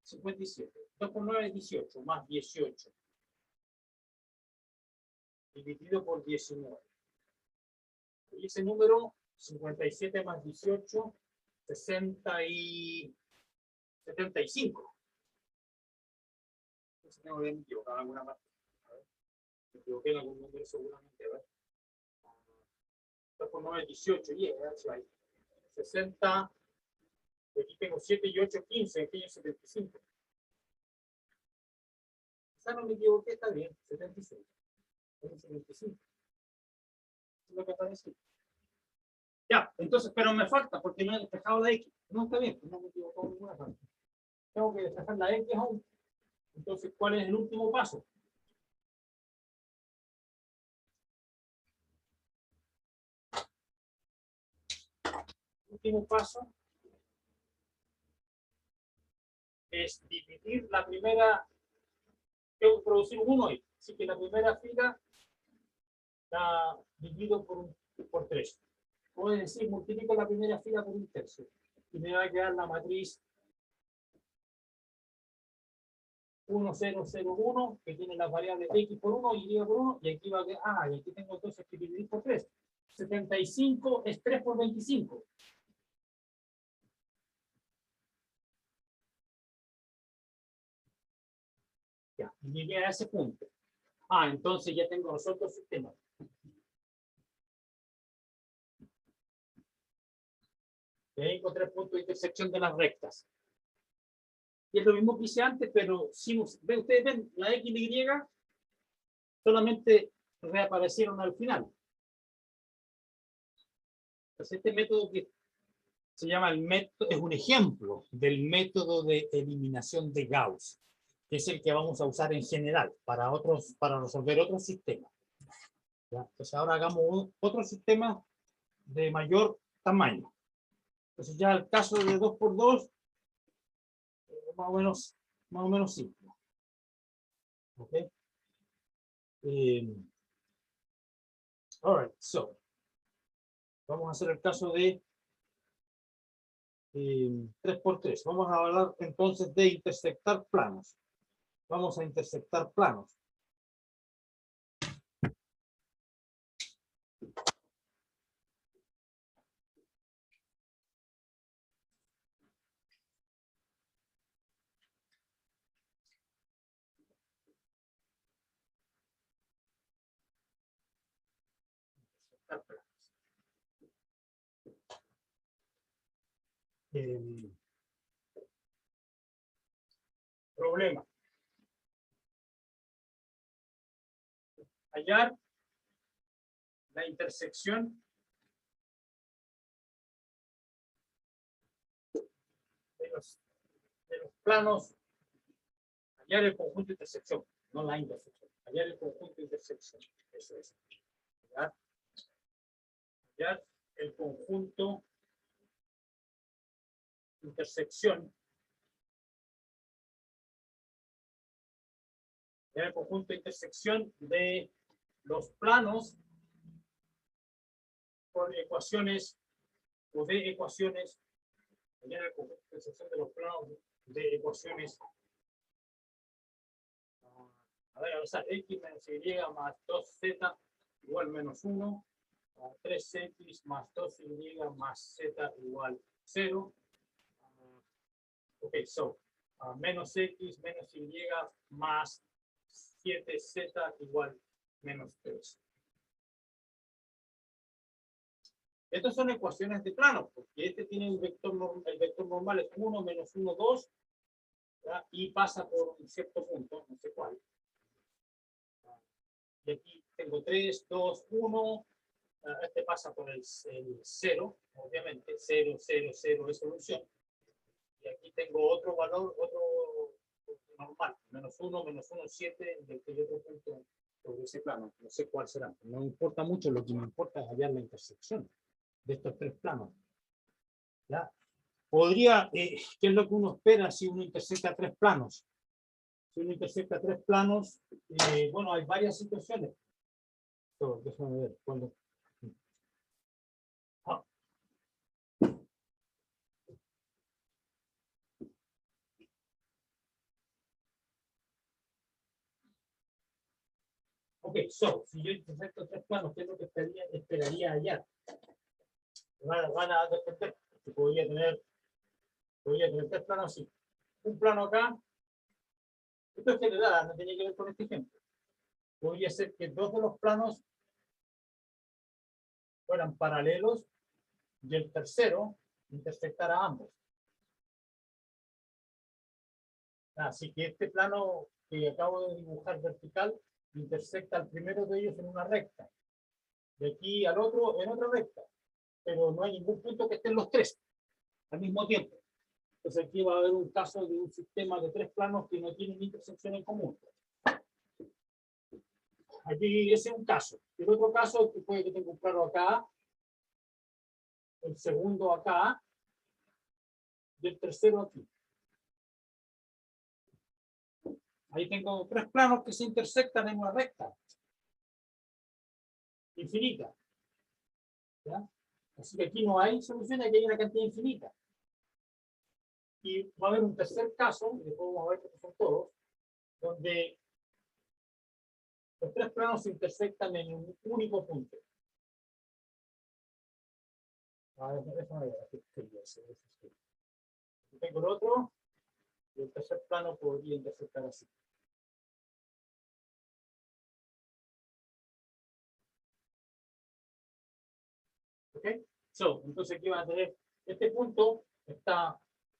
57. 2 por 9, 18, más 18. Dividido por 19. Y ese número, 57 más 18, 75. No sé si me equivocado en alguna parte. Me equivoqué en algún número seguramente. A ver. 2 por 9, 18. Yeah, that's right. 60. Aquí tengo 7 y 8, 15. Aquí hay 75. Quizá no me equivoqué, está bien. 76. 75. Es lo que aparece. Ya, entonces, pero me falta porque no he despejado la X. No está bien, no me equivoco en ninguna parte. Tengo que despejar la X aún. Entonces, ¿cuál es el último paso? El último paso es dividir la primera, tengo que producir un 1 ahí. Así que la primera fila está dividido por 3. Puedo decir, multiplico la primera fila por un tercio. Y me va a quedar la matriz 1, 0, 0, 1, que tiene las variables X por 1 y Y por 1. Y aquí va a quedar, y aquí tengo entonces que dividir por 3. 75 es 3 por 25. Ya, y llegué a ese punto. Entonces ya tengo los otros sistemas. Y ahí encontré el punto de intersección de las rectas. Y es lo mismo que hice antes, pero si ustedes ven, la X y Y solamente reaparecieron al final. Entonces este método que se llama el método, es un ejemplo del método de eliminación de Gauss, que es el que vamos a usar en general para resolver otros sistemas. ¿Ya? Entonces ahora hagamos otro sistema de mayor tamaño. Entonces ya el caso de 2 por 2 más o menos simple. ¿Ok? All right, so vamos a hacer el caso de 3 por 3. Vamos a hablar entonces de intersectar planos. Vamos a intersectar planos. Problema. Hallar la intersección de los planos, hallar el conjunto de intersección, no la intersección, hallar el conjunto de intersección. Eso es. Hallar el conjunto de intersección. Hallar el conjunto de intersección de los planos con ecuaciones o de ecuaciones. Hallar el conjunto de intersección de los planos de ecuaciones. A ver, o sea, X menos Y más 2Z igual menos 1. 3X más 2Y más Z igual 0. Ok, so, menos X menos Y más 7Z igual menos 3. Estas son ecuaciones de plano, porque este tiene el vector normal es 1 menos 1, 2, ¿verdad? Y pasa por un cierto punto, no sé cuál. Y aquí tengo 3, 2, 1. Este pasa por el 0, obviamente, 0, 0, 0 es solución. Y aquí tengo otro valor, otro normal, menos 1, 7, del que otro punto sobre ese plano. No sé cuál será. No me importa mucho, lo que me importa es hallar la intersección de estos tres planos. ¿Ya? Podría, ¿qué es lo que uno espera si uno intersecta tres planos? Si uno intersecta tres planos, bueno, hay varias situaciones. Déjame ver. Cuando... Ah. Ok, si yo intersecto tres planos, ¿qué es lo que esperaría hallar? Van a depender. Podría tener tres planos así. Un plano acá. Esto es general, no tiene que ver con este ejemplo. Podría ser que dos de los planos fueran paralelos y el tercero intersectara ambos. Así que este plano que acabo de dibujar vertical intersecta al primero de ellos en una recta. De aquí al otro en otra recta. Pero no hay ningún punto que estén los tres al mismo tiempo. Entonces aquí va a haber un caso de un sistema de tres planos que no tienen intersección en común. Aquí ese es un caso. El otro caso es que puede que tenga un plano acá, el segundo acá y el tercero aquí. Ahí tengo tres planos que se intersectan en una recta infinita. ¿Ya? Así que aquí no hay solución, aquí hay una cantidad infinita. Y va a haber un tercer caso, y después vamos a ver que son todos, donde los tres planos se intersectan en un único punto. Déjame ver, aquí tengo el otro, y el tercer plano podría intersectar así. ¿Ok? Entonces aquí van a tener, este punto está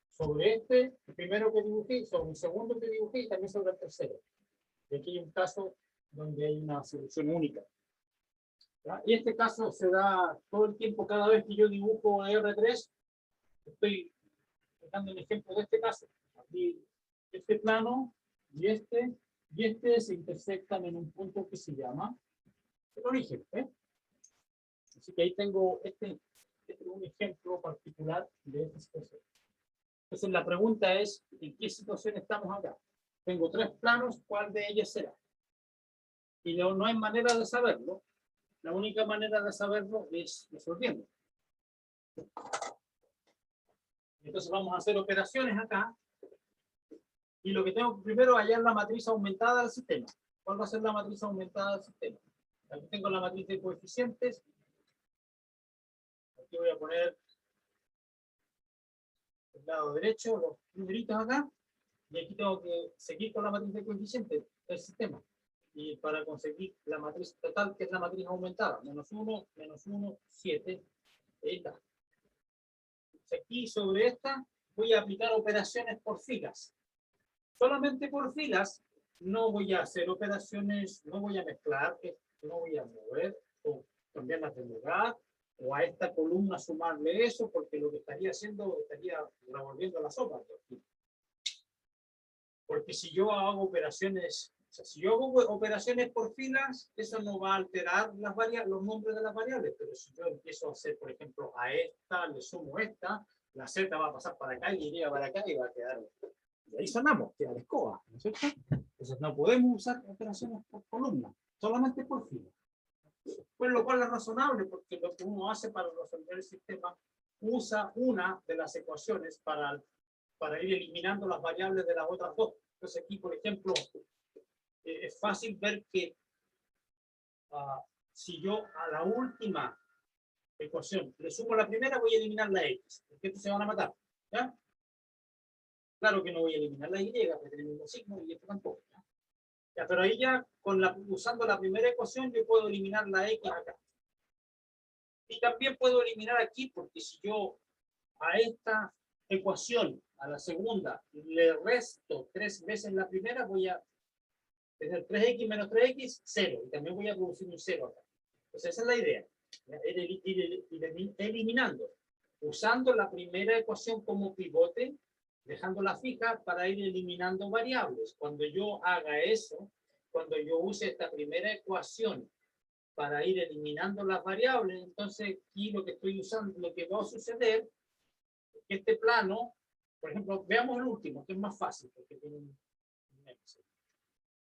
sobre este, el primero que dibujé, sobre el segundo que dibujé y también sobre el tercero. Y aquí hay un caso donde hay una solución única. ¿Ya? Y este caso se da todo el tiempo, cada vez que yo dibujo R3, estoy dando un ejemplo de este caso. Aquí, este plano y este se intersectan en un punto que se llama el origen. Así que ahí tengo este es un ejemplo particular de esta situación. Entonces la pregunta es, ¿en qué situación estamos acá? Tengo tres planos, ¿cuál de ellos será? Y no hay manera de saberlo. La única manera de saberlo es resolviendo. Entonces vamos a hacer operaciones acá. Y lo que tengo primero es hallar la matriz aumentada del sistema. ¿Cuál va a ser la matriz aumentada del sistema? Aquí tengo la matriz de coeficientes. Aquí voy a poner el lado derecho, los numeritos acá. Y aquí tengo que seguir con la matriz de coeficientes del sistema. Y para conseguir la matriz total, que es la matriz aumentada, menos 1, 7, ahí está. Aquí sobre esta voy a aplicar operaciones por filas. Solamente por filas, no voy a hacer operaciones, no voy a mezclar, no voy a mover o cambiarlas de lugar, o a esta columna sumarle eso, porque lo que estaría haciendo, estaría revolviendo la sopa. Porque si yo hago operaciones, o sea, si yo hago operaciones por filas, eso no va a alterar los nombres de las variables, pero si yo empiezo a hacer, por ejemplo, a esta, le sumo esta, la z va a pasar para acá y iría para acá y va a quedar. Y ahí sonamos, queda la escoba, ¿no es cierto? Entonces no podemos usar operaciones por columna, solamente por fila. Pues lo cual es razonable, porque lo que uno hace para resolver el sistema, usa una de las ecuaciones para ir eliminando las variables de las otras dos. Entonces aquí, por ejemplo, es fácil ver que si yo a la última ecuación le sumo la primera, voy a eliminar la x, porque estos se van a matar. ¿Ya? Claro que no voy a eliminar la y, porque tiene el mismo signo, y esto tampoco. ¿Ya? Pero ahí ya, usando la primera ecuación, yo puedo eliminar la x acá. Y también puedo eliminar aquí, porque si yo a esta ecuación, a la segunda, le resto 3 veces la primera, voy a tener 3x menos 3x, 0. Y también voy a producir un 0 acá. Entonces esa es la idea. Ir eliminando. Usando la primera ecuación como pivote, dejándola fija para ir eliminando variables. Cuando yo haga eso, cuando yo use esta primera ecuación para ir eliminando las variables, entonces aquí lo que estoy usando, lo que va a suceder es que este plano, por ejemplo, veamos el último, que es más fácil, porque tiene un Excel.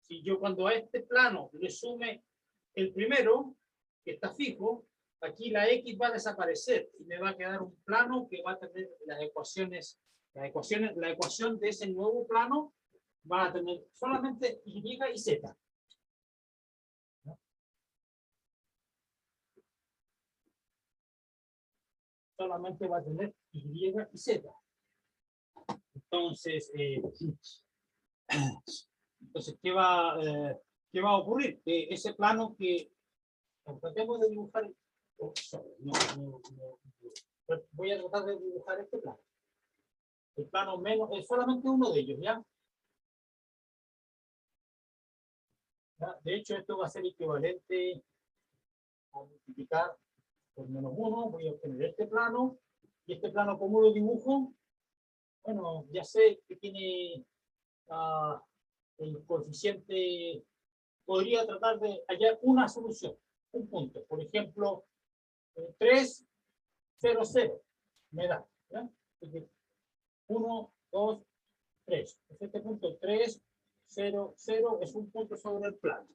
Si yo cuando a este plano le sume el primero, que está fijo, aquí la X va a desaparecer y me va a quedar un plano que va a tener las ecuaciones, la ecuación de ese nuevo plano va a tener solamente Y y Z. Solamente va a tener Y y Z. Entonces, ¿qué va a ocurrir? Ese plano que tratemos de dibujar, voy a tratar de dibujar este plano. El plano menos, es solamente uno de ellos, ¿ya? De hecho, esto va a ser equivalente a multiplicar por menos 1, voy a obtener este plano, y este plano, ¿cómo lo dibujo? Bueno, ya sé que tiene el coeficiente, podría tratar de hallar una solución, un punto. Por ejemplo, 3, 0, 0, me da. ¿Ya? 1, 2, 3. Este punto 3, 0, 0 es un punto sobre el plano.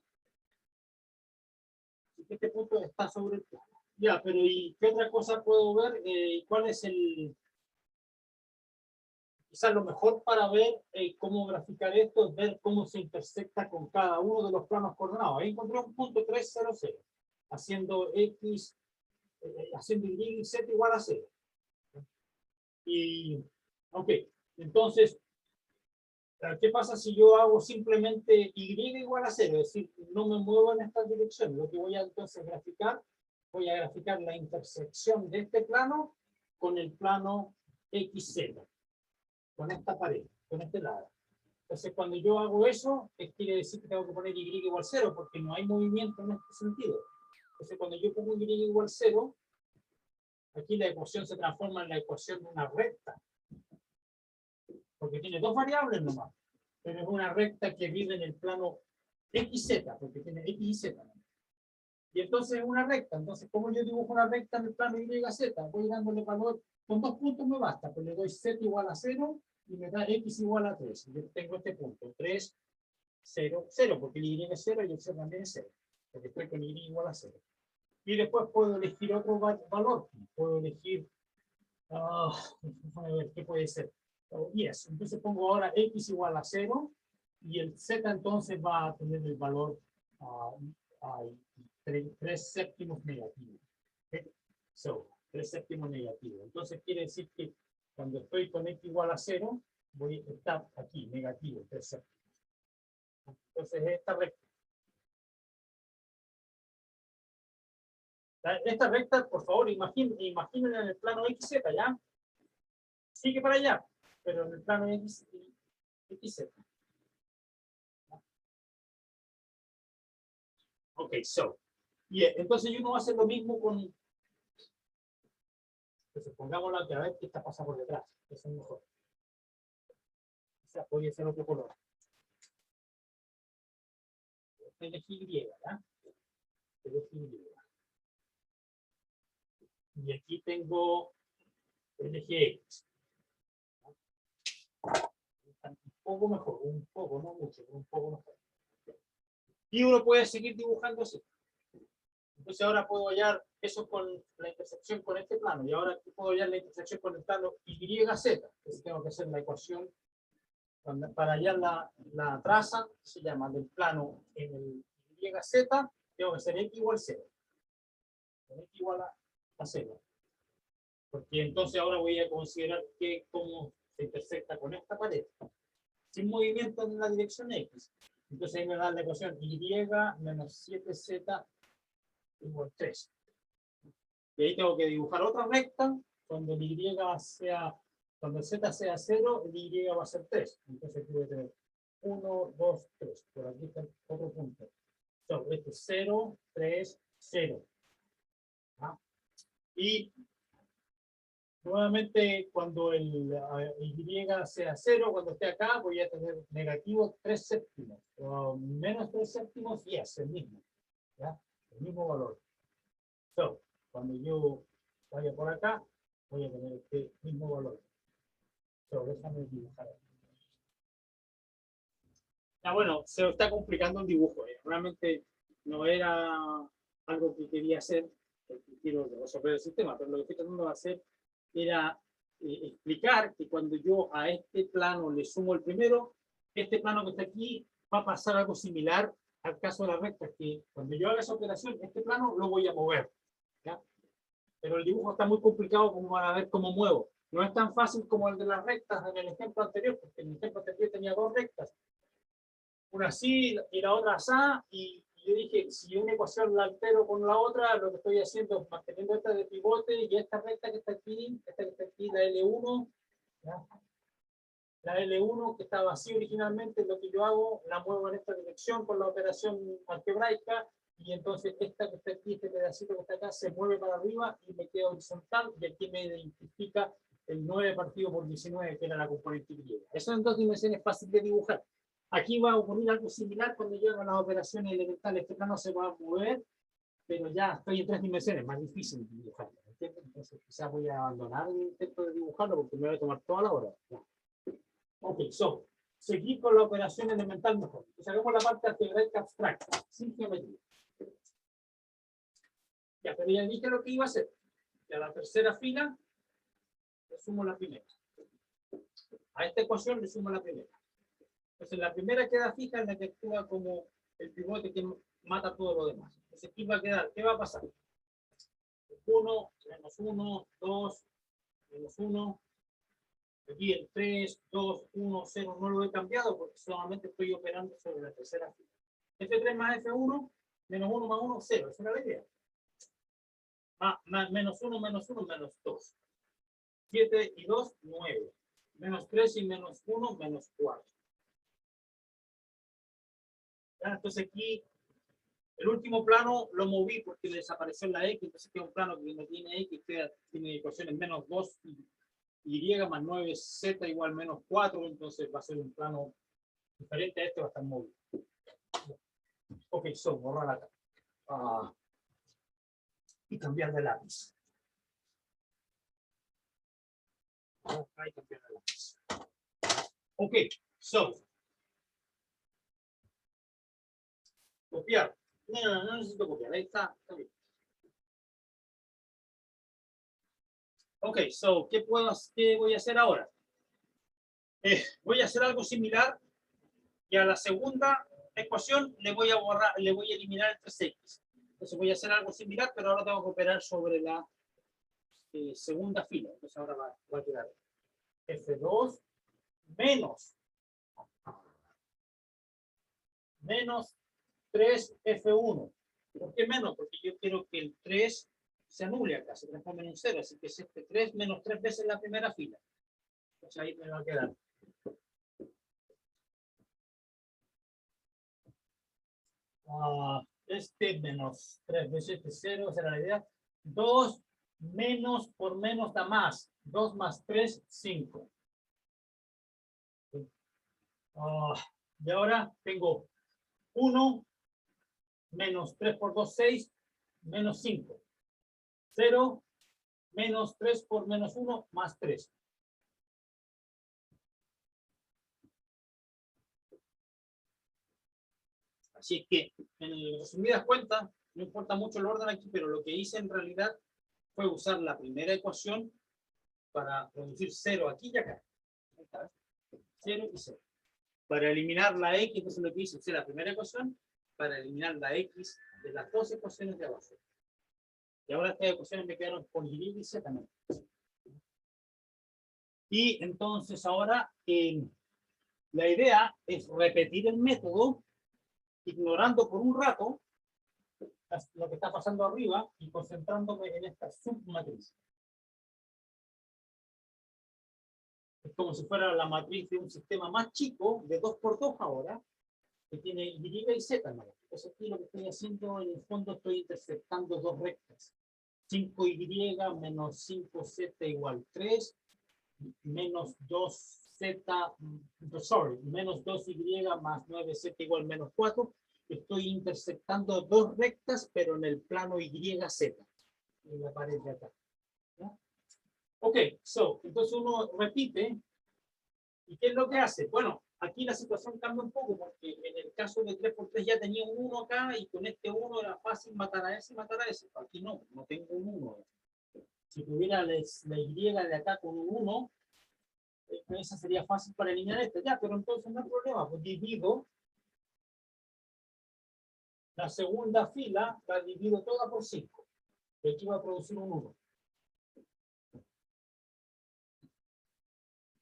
Así que este punto está sobre el plano. Ya, pero ¿y qué otra cosa puedo ver? ¿Cuál es el...? Quizás lo mejor para ver cómo graficar esto es ver cómo se intersecta con cada uno de los planos coordenados. Ahí encontré un punto 3, 0, 0, haciendo X, haciendo Y y Z igual a 0. Y, ok, entonces, ¿qué pasa si yo hago simplemente Y igual a 0? Es decir, no me muevo en esta dirección. Lo que voy a entonces graficar, voy a graficar la intersección de este plano con el plano XZ, con esta pared, con este lado. Entonces, cuando yo hago eso, quiere decir que tengo que poner Y igual 0, porque no hay movimiento en este sentido. Entonces, cuando yo pongo Y igual 0, aquí la ecuación se transforma en la ecuación de una recta, porque tiene dos variables nomás, pero es una recta que vive en el plano XZ, porque tiene X y Z. Y entonces es una recta. Entonces, como yo dibujo una recta en el plano YZ, voy dándole valor, con 2 puntos me basta, pues le doy Z igual a 0 y me da X igual a 3. Yo tengo este punto, 3, 0, 0, porque el Y es 0 y el Z también es 0, porque estoy con Y igual a 0. Y después puedo elegir otro valor. Puedo elegir, a ver, ¿qué puede ser? Yes. Entonces pongo ahora X igual a 0 y el Z entonces va a tener el valor 3 séptimos negativo. Okay? So, 3 séptimos negativo. Entonces quiere decir que cuando estoy con X igual a 0, voy a estar aquí, negativo, 3 séptimos. Entonces esta recta. Esta recta, por favor, imaginen en el plano XZ, ¿ya? Sigue para allá, pero en el plano XZ. Ok, so. Entonces uno va a hacer lo mismo con... Entonces pongámoslo aquí, a ver qué está pasando por detrás. Eso es mejor. O sea, podría ser otro color. Elegí Y, ¿ya? Elegí Y. Y aquí tengo LGX. Un poco mejor, un poco, no mucho, pero un poco mejor. Y uno puede seguir dibujando así. Entonces ahora puedo hallar eso con la intersección con este plano. Y ahora puedo hallar la intersección con el plano YZ. Entonces tengo que hacer la ecuación para hallar la traza, se llama del plano en el YZ, tengo que hacer X igual 0. X igual a 0. Porque entonces ahora voy a considerar que cómo se intersecta con esta pared, sin movimiento en la dirección X. Entonces ahí me da la ecuación Y menos 7Z igual 3. Y ahí tengo que dibujar otra recta, cuando el Y sea, cuando el Z sea 0, el Y va a ser 3. Entonces aquí voy a tener 1, 2, 3. Por aquí está otro punto. So, este es 0, 3, 0. ¿Ah? Y Nuevamente, cuando el y sea 0, cuando esté acá, voy a tener negativo 3 séptimos. O menos 3 séptimos, yes, el mismo. ¿Ya? El mismo valor. So, cuando yo vaya por acá, voy a tener este mismo valor. So, déjame dibujar. Ya, bueno, se está complicando el dibujo. Realmente no era algo que quería hacer, porque quiero resolver el sistema, pero lo que estoy tratando de hacer era explicar que cuando yo a este plano le sumo el primero, este plano que está aquí va a pasar algo similar al caso de la recta, que cuando yo haga esa operación, este plano lo voy a mover. ¿Ya? Pero el dibujo está muy complicado como para ver cómo muevo. No es tan fácil como el de las rectas en el ejemplo anterior, porque en el ejemplo anterior tenía dos rectas. Una así y la otra así, y yo dije, si una ecuación la altero con la otra, lo que estoy haciendo es manteniendo esta de pivote y esta recta que está aquí, la L1, ¿ya? La L1 que estaba así originalmente, lo que yo hago, la muevo en esta dirección con la operación algebraica, y entonces esta que está aquí, este pedacito que está acá, se mueve para arriba y me queda horizontal, y aquí me identifica el 9 partido por 19, que era la componente Y. Eso en dos dimensiones fácil de dibujar. Aquí va a ocurrir algo similar cuando yo hago las operaciones elementales. Este plano se va a mover, pero ya estoy en tres dimensiones, más difícil de dibujar. Entonces quizás voy a abandonar el intento de dibujarlo porque me voy a tomar toda la hora. Ya. Ok, so, seguir con la operación elemental mejor. Entonces hagamos la parte algebraica abstracta, sin geometría. Ya, pero ya dije lo que iba a hacer. Y a la tercera fila le sumo la primera. A esta ecuación le sumo la primera. Entonces la primera queda fija, en la que actúa como el pivote que mata todo lo demás. Entonces aquí va a quedar, ¿qué va a pasar? 1, menos 1, 2, menos 1. Aquí el 3, 2, 1, 0 no lo he cambiado porque solamente estoy operando sobre la tercera fila. F3 más F1, menos 1 más 1, 0. Esa era la idea. Menos 1, menos 1, menos 2. 7 y 2, 9. Menos 3 y menos 1, menos 4. ¿Ya? Entonces aquí el último plano lo moví porque desapareció la X, entonces queda un plano que no tiene X, tiene ecuaciones menos 2 y más 9, Z igual menos 4, entonces va a ser un plano diferente a este, va a estar móvil. Ok, so, borrar acá. Y cambiar de lápiz. Ahí cambiar de lápiz. Ok, so. Copiar. No necesito copiar, ahí está bien. Ok, so, ¿qué voy a hacer ahora? Voy a hacer algo similar y a la segunda ecuación le voy a eliminar el 3x. Entonces voy a hacer algo similar, pero ahora tengo que operar sobre la segunda fila. Entonces ahora va a quedar F2 menos 3F1. ¿Por qué menos? Porque yo quiero que el 3 se anule acá, se transforme en un 0. Así que es este 3 menos 3 veces la primera fila. Entonces ahí me va a quedar. Este menos 3 veces este 0, esa era la idea. 2 menos por menos da más. 2 más 3, 5. Y ahora tengo 1 menos 3 por 2, 6, menos 5. 0 menos 3 por menos 1, más 3. Así que, en resumidas cuentas, no importa mucho el orden aquí, pero lo que hice en realidad fue usar la primera ecuación para producir 0 aquí y acá. 0 y 0. Para eliminar la X, entonces lo que hice es la primera ecuación para eliminar la X de las dos ecuaciones de abajo. Y ahora estas ecuaciones me quedaron con Y y Z también. Y entonces ahora la idea es repetir el método ignorando por un rato lo que está pasando arriba y concentrándome en esta submatriz. Es como si fuera la matriz de un sistema más chico, de 2 por 2 ahora, que tiene Y y Z. Entonces aquí lo que estoy haciendo, en el fondo estoy interceptando dos rectas. 5y menos 5z igual 3, menos 2z, menos 2y más 9z igual menos 4. Estoy intersectando dos rectas, pero en el plano YZ, en la pared de acá. ¿Ya? Ok, entonces uno repite. ¿Y qué es lo que hace? Bueno, aquí la situación cambia un poco, porque en el caso de 3×3 ya tenía un 1 acá, y con este 1 era fácil matar a ese y matar a ese. Aquí no tengo un 1. Si tuviera la Y de acá con un 1, esa sería fácil para eliminar esta. Ya, pero entonces no hay problema, pues divido la segunda fila, la divido toda por 5. Y aquí va a producir un 1.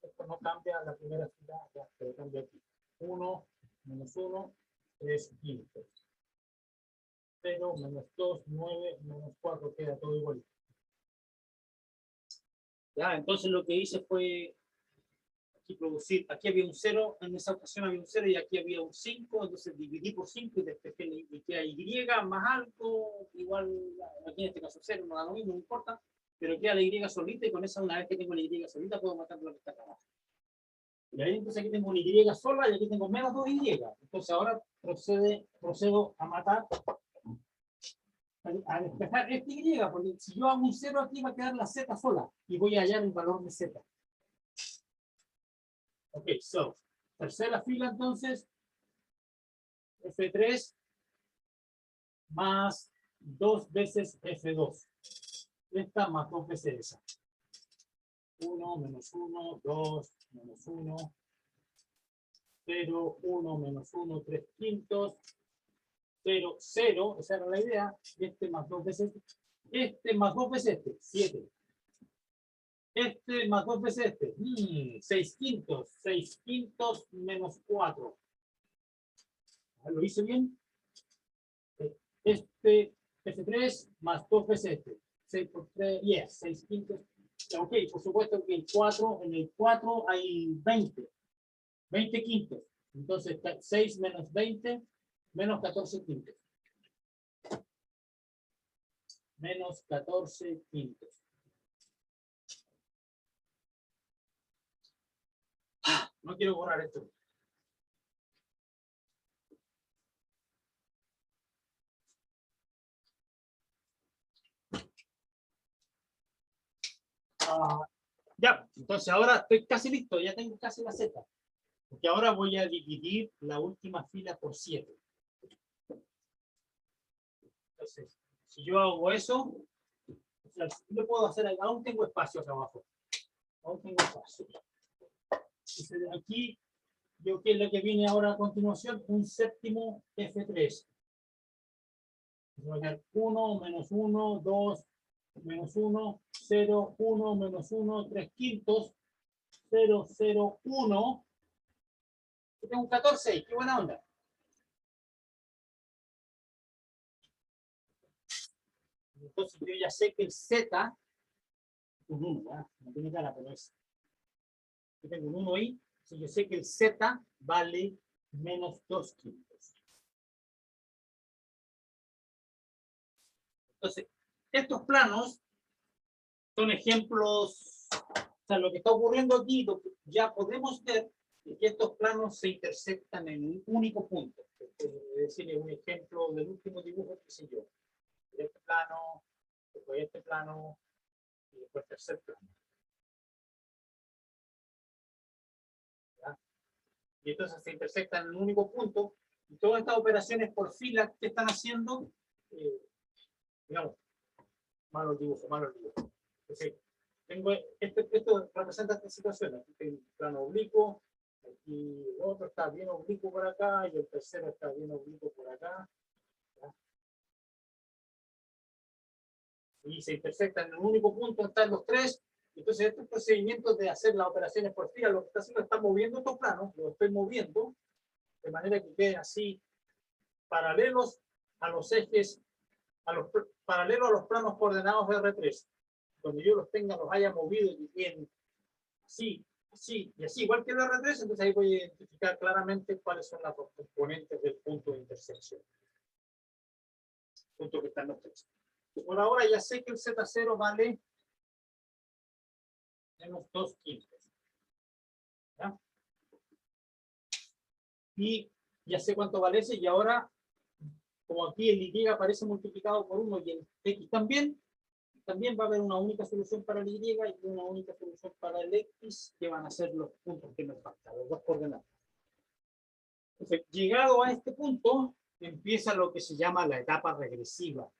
Esto no cambia la primera fila, ya, pero cambia aquí. 1, menos 1, 3 quintos. 0, menos 2, 9, menos 4, queda todo igual. Ya, entonces lo que hice fue aquí producir, aquí había un 0, en esa ocasión había un 0 y aquí había un 5, entonces dividí por 5 y después queda Y más alto, igual, aquí en este caso 0, no da lo mismo, no importa, pero queda la Y solita y con esa, una vez que tengo la Y solita, puedo matar lo que está acá abajo. Y ahí entonces aquí tengo una Y sola y aquí tengo menos 2Y. Entonces ahora procedo a matar, a despejar este Y, porque si yo hago un 0 aquí va a quedar la Z sola y voy a hallar el valor de Z. Ok, tercera fila entonces, F3 más 2 veces F2. Esta más 2 veces esa. 1, menos 1, 2, menos 1, 0, 1, menos 1, 3 quintos, 0, 0, esa era la idea, este más 2 veces este, más 2 veces este, 7. Este más 2 veces este, 6 quintos, 6 quintos menos 4. ¿Lo hice bien? Este, F3 más 2 veces este, 6 por 3, 10, 6 quintos. Ok, por supuesto que en el 4 hay 20 quintos. Entonces, 6 menos 20, menos 14 quintos. Menos 14 quintos. No quiero borrar esto. Ya, entonces ahora estoy casi listo, ya tengo casi la Z. Porque ahora voy a dividir la última fila por 7. Entonces, si yo hago eso, o sea, lo puedo hacer, aún tengo espacio acá abajo. Aún tengo espacio. Entonces, aquí, yo qué es lo que viene ahora a continuación, un séptimo F3. Voy a dar 1, menos 1, 2, menos 1, 0, 1, menos 1, 3 quintos, 0, 0, 1. Yo tengo un 14, qué buena onda. Entonces yo ya sé que el Z, un 1, ¿verdad? No tiene cara, pero es. Yo tengo un 1 ahí, entonces yo sé que el Z vale menos 2 quintos. Entonces, estos planos son ejemplos, o sea, lo que está ocurriendo aquí, lo que ya podemos ver es que estos planos se intersectan en un único punto. Es decir, un ejemplo del último dibujo que hice yo. Este plano, después este plano, y después tercer plano. ¿Ya? Y entonces se intersectan en un único punto, y todas estas operaciones por fila que están haciendo, digamos, malos dibujos. Entonces, tengo esto representa esta situación. Aquí tengo un plano oblicuo, aquí el otro está bien oblicuo por acá, y el tercero está bien oblicuo por acá. ¿Ya? Y se intersectan en un único punto, están los tres. Entonces, estos procedimientos de hacer las operaciones por fila, lo que está haciendo está moviendo estos planos, los estoy moviendo, de manera que queden así, paralelos a los ejes, paralelo a los planos coordenados de R3. Donde yo los tenga, los haya movido y bien así, así y así, igual que el R3, entonces ahí voy a identificar claramente cuáles son las componentes del punto de intersección. Punto que están los tres. Por ahora ya sé que el Z0 vale menos 2/5. ¿Ya? Y ya sé cuánto vale ese, y ahora, como aquí el Y aparece multiplicado por 1 y el X también va a haber una única solución para el Y y una única solución para el X, que van a ser los puntos que me faltan, los dos coordenadas. Entonces, llegado a este punto, empieza lo que se llama la etapa regresiva.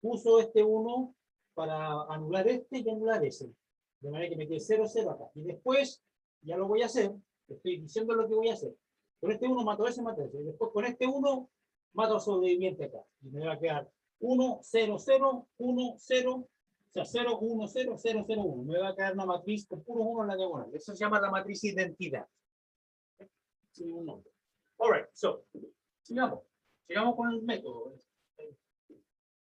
Uso este 1 para anular este y anular ese. De manera que me quede 0, 0 acá. Y después, ya lo voy a hacer, estoy diciendo lo que voy a hacer. Con este 1 mato ese, mato ese. Y después con este 1 mato al sobreviviente acá. Y me va a quedar 1, 0, 0, 1, 0, o sea, 0, 1, 0, 0, 0, 1. Me va a quedar una matriz con puros 1 en la diagonal. Eso se llama la matriz identidad. Sin un nombre. All right, so, sigamos con el método.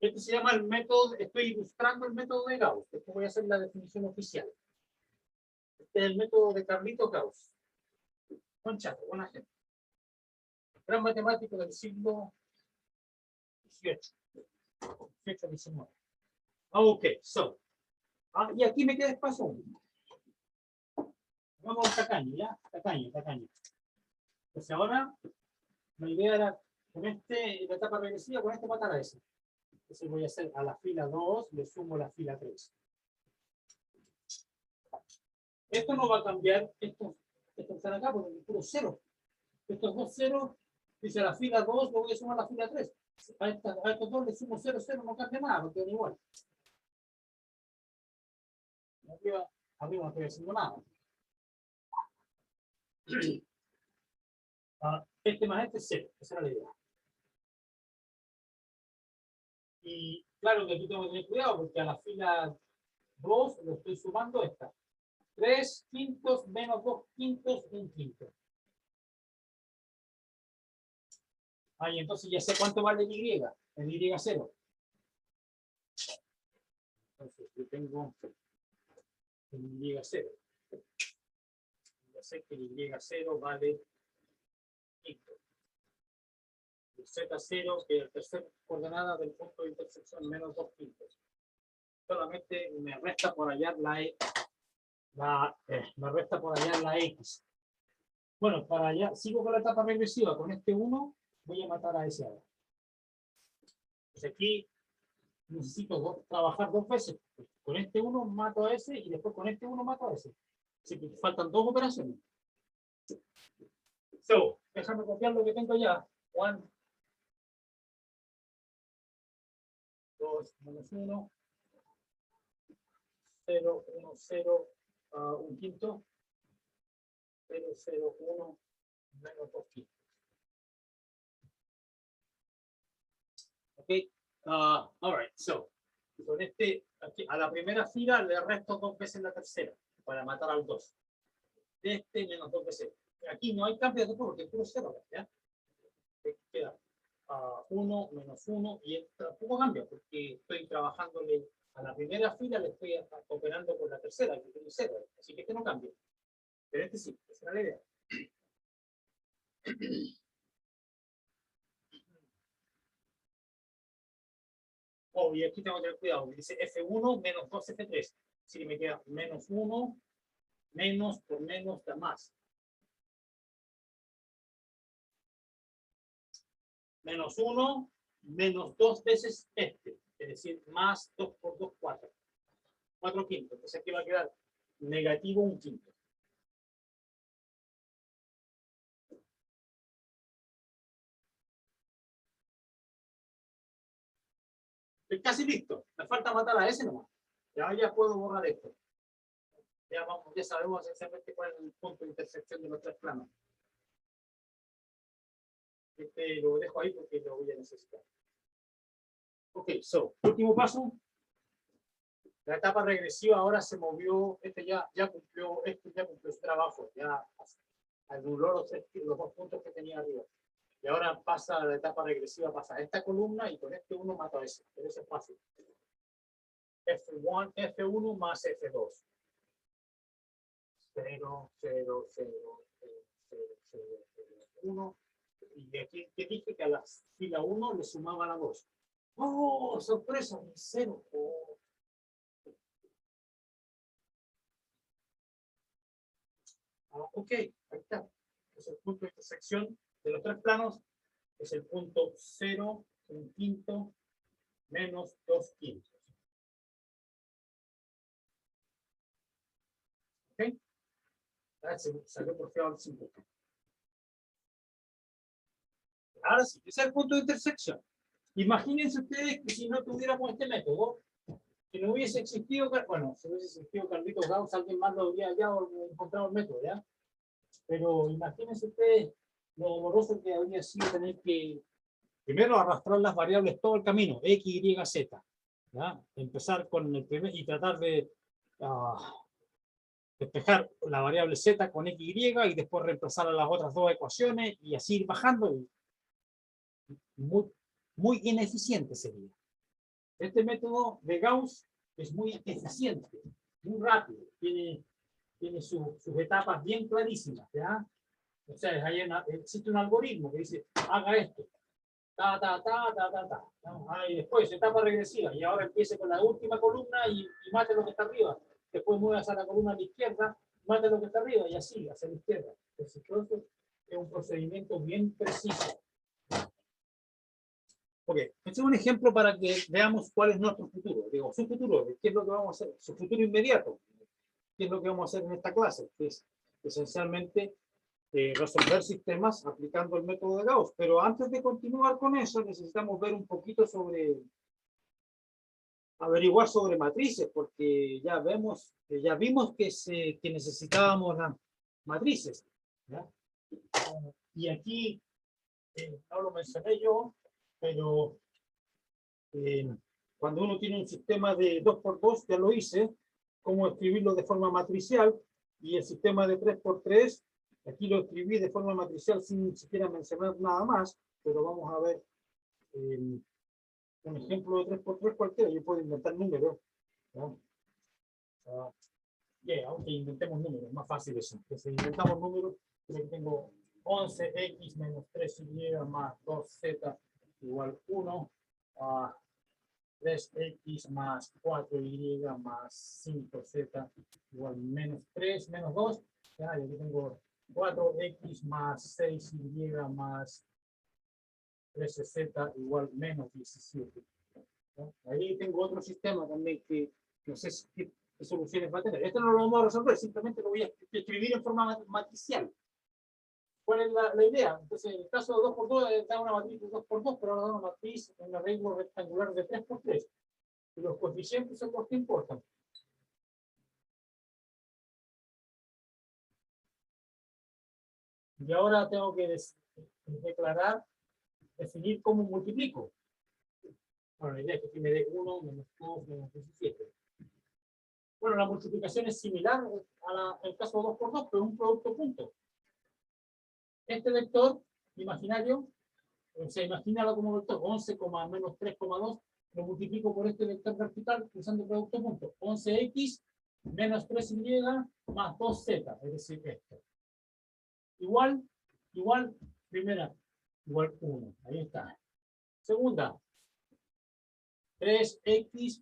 Este se llama el método, estoy ilustrando el método de Gauss. Esto voy a hacer la definición oficial. Este es el método de Carlito Gauss. Buen chato, buena gente. Gran matemático del siglo XVIII. 18, 19. Ok, so. Y aquí me queda espacio. Vamos a tacaño, ¿ya? Tacaño. Entonces ahora, la idea era, con la etapa regresiva, con este matar a ese. Entonces voy a hacer a la fila 2, le sumo la fila 3. Esto no va a cambiar, esto están acá porque es puro 0. Estos dos ceros, dice a la fila 2, lo voy a sumar a la fila 3. A estos dos le sumo 0, 0, no cambia nada, porque es igual. Arriba no estoy haciendo nada. Este más este es 0, esa era la idea. Y claro que aquí tengo que tener cuidado porque a la fila 2 lo estoy sumando esta. 3 quintos menos 2 quintos, 1 quinto. Y entonces ya sé cuánto vale el Y. El Y0. Entonces yo tengo el Y0. Ya sé que el Y0 vale quinto. El Z0, que es la tercera coordenada del punto de intersección, menos 2 quintos. Solamente me resta por allá me resta por allá la X. Bueno, para allá, sigo con la etapa regresiva. Con este 1 voy a matar a ese ahora. Entonces aquí necesito trabajar 2 veces. Con este 1 mato a ese y después con este 1 mato a ese. Así que faltan 2 operaciones. So, déjame copiar lo que tengo ya. 1, 2, menos 1, 0, 1, 0, 1 quinto, 0, 0, 1, menos 2 quintos. Ok, all right, so, con este, aquí, a la primera fila le resto 2 veces la tercera, para matar al 2. Este menos 2 veces. Aquí no hay cambio de todo, porque es puro 0, ¿ya? Queda 1 menos 1, y tampoco cambia, porque estoy trabajándole a la primera fila, le estoy operando con la tercera, que tiene 0, así que este no cambia. Pero este sí, esa era la idea. Y aquí tengo que tener cuidado, dice F1 menos 2 F3. Así que me queda menos 1, menos por menos da más. Menos 1, menos 2 veces este. Es decir, más 2 por 2, 4. 4 quintos. Entonces aquí va a quedar negativo 1 quinto. Estoy casi listo. Me falta matar a ese nomás. Ya puedo borrar esto. Ya sabemos exactamente cuál es el punto de intersección de los tres planos. Lo dejo ahí porque lo voy a necesitar. Ok, último paso. La etapa regresiva ahora se movió, ya cumplió su trabajo, ya anuló los 2 puntos que tenía arriba. Y ahora pasa la etapa regresiva, pasa a esta columna y con este 1 mato a ese. Pero eso es fácil. F1, F1 más F2. 0, 0, 0, 0, 0, 1. Y aquí te dije que a la fila 1 le sumaba la 2. ¡Oh, sorpresa! Un cero. Oh. Ok, ahí está. Es el punto de intersección de los tres planos. Es el punto 0, 1/5, menos 2/5. ¿Ok? Se salió por feo al 5. Ahora sí, ese es el punto de intersección. Imagínense ustedes que si no tuviéramos este método, si no hubiese existido, bueno, si no hubiese existido Carlitos Gauss, alguien más lo habría hallado o encontrado el método, ¿ya? Pero imagínense ustedes lo doloroso que habría sido tener que primero arrastrar las variables todo el camino, X, Y, Z. ¿Ya? Empezar con el primer y tratar de despejar la variable Z con X, Y y después reemplazar a las otras dos ecuaciones y así ir bajando. Y muy, muy ineficiente sería. Este método de Gauss es muy eficiente, muy rápido, tiene sus etapas bien clarísimas. ¿Ya? O sea, existe un algoritmo que dice, haga esto, ¿no? Y después etapa regresiva, y ahora empiece con la última columna y mate lo que está arriba. Después muevas a la columna a la izquierda, mate lo que está arriba, y así, hacia la izquierda. Entonces, es un procedimiento bien preciso. Ok, este es un ejemplo para que veamos cuál es nuestro futuro. Digo, su futuro, ¿qué es lo que vamos a hacer? Su futuro inmediato. ¿Qué es lo que vamos a hacer en esta clase? Que es esencialmente resolver sistemas aplicando el método de Gauss. Pero antes de continuar con eso, necesitamos ver un poquito averiguar sobre matrices, porque ya vimos que necesitábamos las matrices. ¿Ya? Y aquí, no lo mencioné yo, pero cuando uno tiene un sistema de 2×2, ya lo hice, cómo escribirlo de forma matricial, y el sistema de 3×3, aquí lo escribí de forma matricial sin siquiera mencionar nada más, pero vamos a ver un ejemplo de 3×3 cualquiera. Yo puedo inventar números, ¿no? Aunque inventemos números, más fácil eso. Entonces inventamos números, yo tengo 11x menos 3y más 2z igual 1, 3x más 4y más 5z igual menos 3 menos 2. Ya, y aquí tengo 4x más 6y más 13z igual menos 17. ¿No? Ahí tengo otro sistema también que no sé qué soluciones va a tener. Esto no lo vamos a resolver, simplemente lo voy a escribir en forma matricial. ¿Cuál es la idea? Entonces, en el caso de 2×2, da una matriz de 2×2, pero ahora da una matriz en un arreglo rectangular de 3×3. Y los coeficientes son los que importan. Y ahora tengo que definir cómo multiplico. Bueno, la idea es que aquí me dé 1, menos 2, menos 17. Bueno, la multiplicación es similar al caso de 2×2, pero un producto punto. Este vector imaginario, imagínalo como vector 11, menos 3,2, lo multiplico por este vector vertical usando producto punto. 11x menos 3y más 2z, es decir, esto. Igual, primera, igual 1. Ahí está. Segunda, 3x,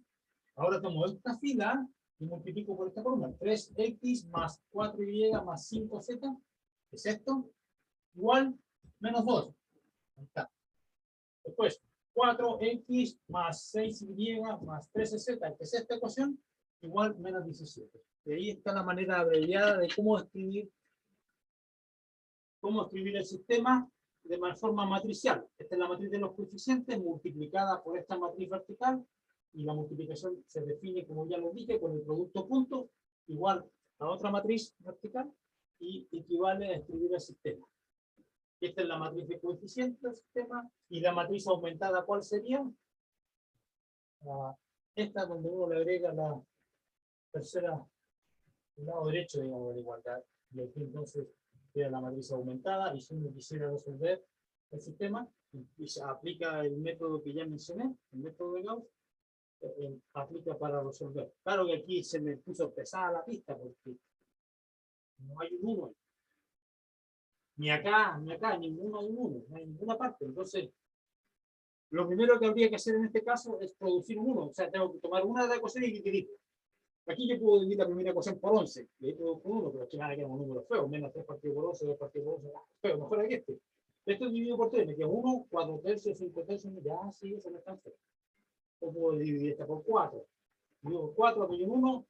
ahora tomo esta fila y multiplico por esta columna. 3x más 4y más 5z, es esto, igual menos 2. Ahí está. Después, 4x más 6y más 13z, que es esta ecuación, igual menos 17. Y ahí está la manera abreviada de cómo escribir el sistema de forma matricial. Esta es la matriz de los coeficientes multiplicada por esta matriz vertical, y la multiplicación se define, como ya lo dije, con el producto punto igual a otra matriz vertical y equivale a escribir el sistema. Esta es la matriz de coeficientes del sistema, y la matriz aumentada, ¿cuál sería? Esta, donde uno le agrega la tercera, el lado derecho, digamos, de la igualdad. Y aquí entonces queda la matriz aumentada, y si uno quisiera resolver el sistema, y se aplica el método que ya mencioné, el método de Gauss, aplica para resolver. Claro que aquí se me puso pesada la pista, porque no hay un 1. Ni acá, ni acá, ninguno hay un 1, no hay ninguna parte. Entonces, Lo primero que habría que hacer en este caso es producir un 1. O sea, tengo que tomar una de las ecuaciones y dividir. Aquí yo puedo dividir la primera ecuación por 11. Y ahí produzco 1, pero aquí nada queda un número feo. Menos 3 partido por 11, 2 partido por 11. Feo, mejor aquí este. Esto dividido por 3, me queda 1, 4 tercios, 5 tercios. Ya, sí, eso no es tan feo. O puedo dividir esta por 4. Divido por 4, aquí hay un 1.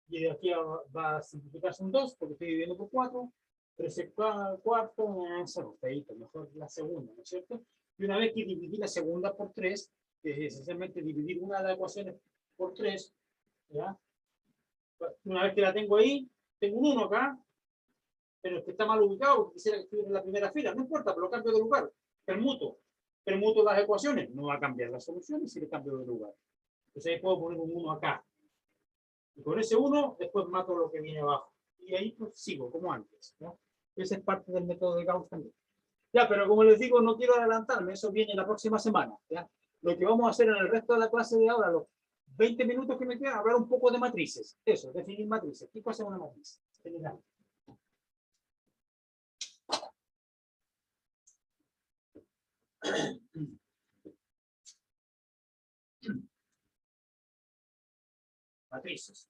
Y de aquí va a simplificarse un 2, porque estoy dividiendo por 4. 13 cuarto, feito, mejor la segunda, ¿no es cierto? Y una vez que dividí la segunda por 3, que es esencialmente dividir una de las ecuaciones por 3, ¿ya? Una vez que la tengo ahí, tengo un 1 acá, pero es que está mal ubicado, porque quisiera que estuviera en la primera fila. No importa, pero lo cambio de lugar. Permuto las ecuaciones, no va a cambiar las soluciones si le cambio de lugar. Entonces ahí puedo poner un 1 acá. Y con ese 1, después mato lo que viene abajo. Y ahí pues sigo, como antes, ¿no? Esa es parte del método de Gauss también. Ya, pero como les digo, no quiero adelantarme, eso viene la próxima semana, ¿ya? Lo que vamos a hacer en el resto de la clase de ahora, los 20 minutos que me quedan, hablar un poco de matrices. Eso, definir matrices. ¿Qué cosa es una matriz? General. Matrices.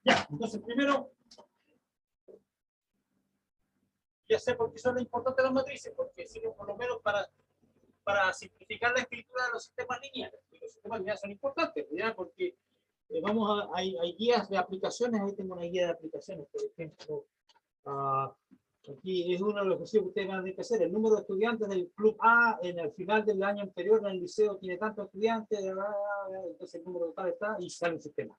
Ya, entonces primero, ya sé por qué son importantes las matrices, porque sirven por lo menos para simplificar la escritura de los sistemas lineales. Y los sistemas lineales son importantes, ¿ya? Porque hay guías de aplicaciones, ahí tengo una guía de aplicaciones, por ejemplo, aquí es uno de los ejercicios que ustedes van a tener que hacer. El número de estudiantes del Club A en el final del año anterior en el liceo tiene tantos estudiantes, entonces el número total está y sale un sistema.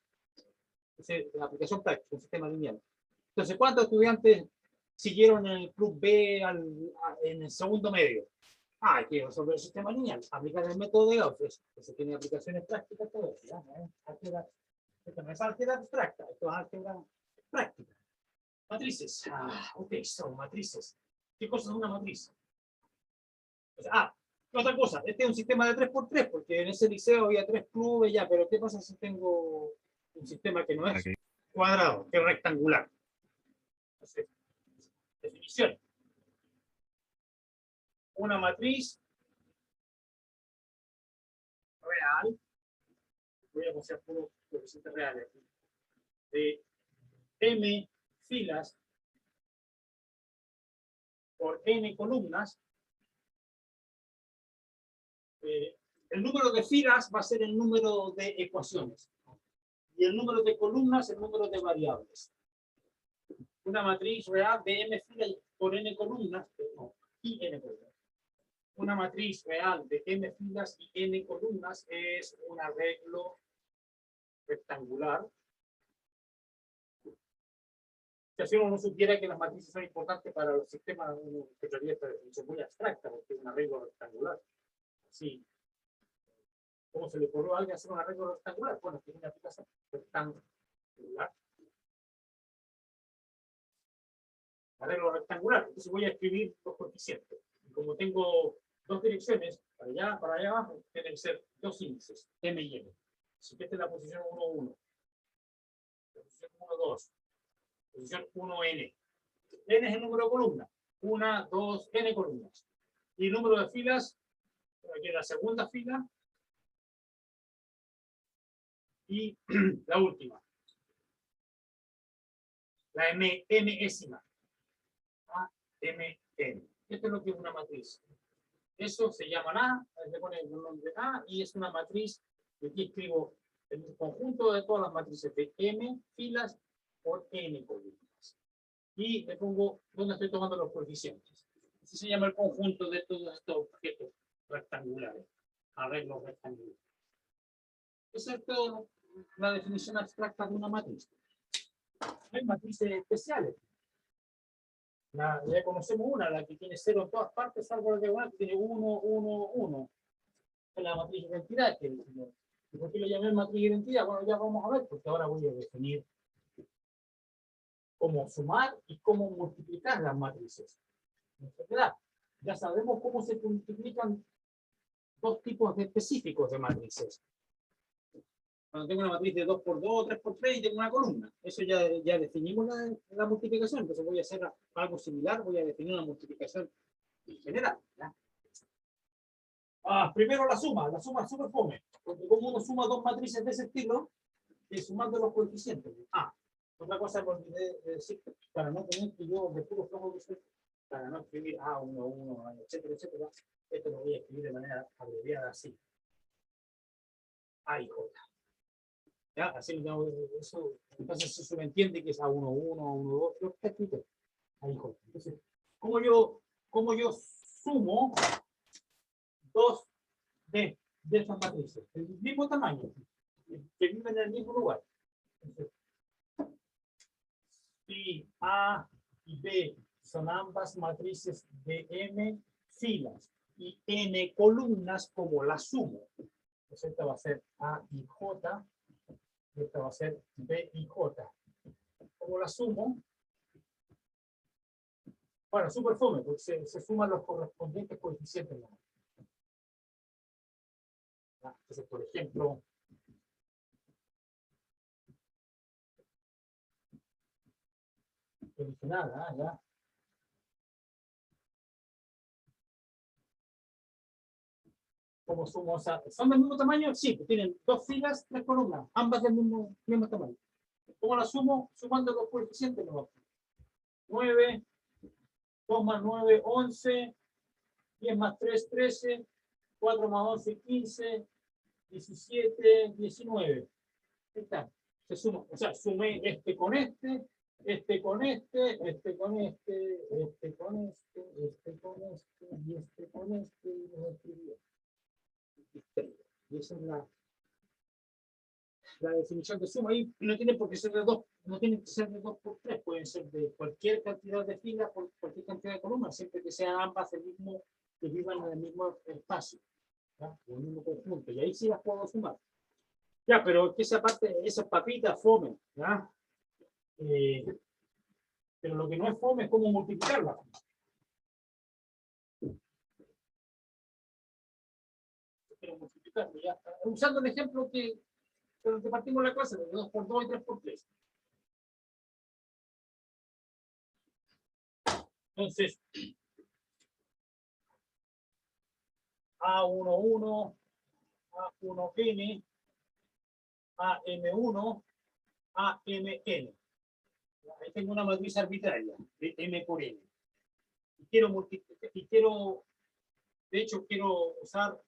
Entonces, la aplicación práctica, un sistema lineal. Entonces, ¿cuántos estudiantes siguieron en el Club B en el segundo medio? Hay que resolver el sistema lineal, aplicar el método de Gauss, que tiene aplicaciones prácticas, todo eso. Esto no es álgebra abstracta, esto es álgebra práctica. Matrices. Ok, son matrices. ¿Qué cosa es una matriz? Otra cosa, este es un sistema de 3x3, porque en ese liceo había 3 clubes ya, pero ¿qué pasa si tengo un sistema que no es Ok. cuadrado, que es rectangular? Entonces, definición. Una matriz real, voy a mostrar puro coeficientes reales, de m filas por n columnas. El número de filas va a ser el número de ecuaciones y el número de columnas el número de variables. Una matriz real de m filas por n columnas, y n columnas. Una matriz real de m filas y n columnas es un arreglo rectangular. Si uno no supiera que las matrices son importantes para los sistemas, uno encontraría esta definición muy abstracta, porque es un arreglo rectangular. Sí. ¿Cómo se le ocurrió a alguien hacer un arreglo rectangular? Bueno, tiene una aplicación rectangular. Arreglo rectangular. Entonces voy a escribir los coeficientes. Y como tengo dos direcciones, para allá abajo, tienen que ser dos índices, m y n. Así que esta es la posición 1, 1. La posición 1, 2. Posición 1n. N es el número de columnas. 1, 2, n columnas. Y el número de filas, aquí en la segunda fila. Y la última. La m-ésima. m-n. Esto es lo que es una matriz. Eso se llama A, le pone el nombre A, y es una matriz. Aquí escribo el conjunto de todas las matrices de m filas por n columnas. Y le pongo donde estoy tomando los coeficientes. Así se llama el conjunto de todos estos objetos rectangulares, arreglos rectangulares. Esa es toda la definición abstracta de una matriz. Hay matrices especiales. Ya conocemos una, la que tiene 0 en todas partes, salvo la diagonal, que tiene 1, 1, 1. Es la matriz de identidad. ¿Y por qué lo llamé matriz de identidad? Bueno, ya vamos a ver, porque ahora voy a definir cómo sumar y cómo multiplicar las matrices. Ya sabemos cómo se multiplican dos tipos específicos de matrices. Cuando tengo una matriz de 2x2, 3x3 y tengo una columna. Eso ya definimos la multiplicación. Entonces voy a hacer algo similar. Voy a definir una multiplicación en general. ¿Ya? Primero la suma es súper fome, porque como uno suma dos matrices de ese estilo, sumando los coeficientes. Otra cosa que olvidé de decir, para no tener que yo de puro flojo que soy, para no escribir A11, etcétera, etcétera, esto lo voy a escribir de manera abreviada así. A y J. ¿Ya? Así no, eso, entonces se subentiende que es A11, A12, lo que está escrito. A y J. Entonces, ¿cómo yo sumo dos de esas matrices del mismo tamaño, que viven en el mismo lugar? Entonces, si A y B son ambas matrices de M filas y N columnas, como la sumo. Pues esta va a ser A y J, y esta va a ser B y J. Como la sumo, bueno, súper fome, porque se suman los correspondientes coeficientes. Entonces, por ejemplo, original, ya. ¿Cómo sumo? O sea, ¿son del mismo tamaño? Sí, pues tienen dos filas, tres columnas, ambas del mismo tamaño. ¿Cómo la sumo? Sumando los coeficientes. 9, 2 más 9, 11, 10 más 3, 13, 4 más 11, 15, 17, 19. Ahí está. Se suma, o sea, sumé este con este, este con este, este con este, este con este, este con este, y este con este, y los escribí. Y esa es la definición de suma. Y no tiene por qué ser de 2, no tiene que ser de 2 por 3, pueden ser de cualquier cantidad de filas por cualquier cantidad de columnas, siempre que sean ambas el mismo, que vivan en el mismo espacio, ¿ya? El mismo conjunto, y ahí sí las puedo sumar. Ya, pero que esa parte, esas papitas fome, ¿ya? Pero lo que no es fome es cómo multiplicarla. Quiero multiplicarlo, ya. Usando el ejemplo que partimos la clase, de 2 por 2 y 3 por 3. Entonces, A11, A1N, AM1, AMN. Ahí tengo una matriz arbitraria de M por N. Y quiero multiplicar, de hecho, quiero usar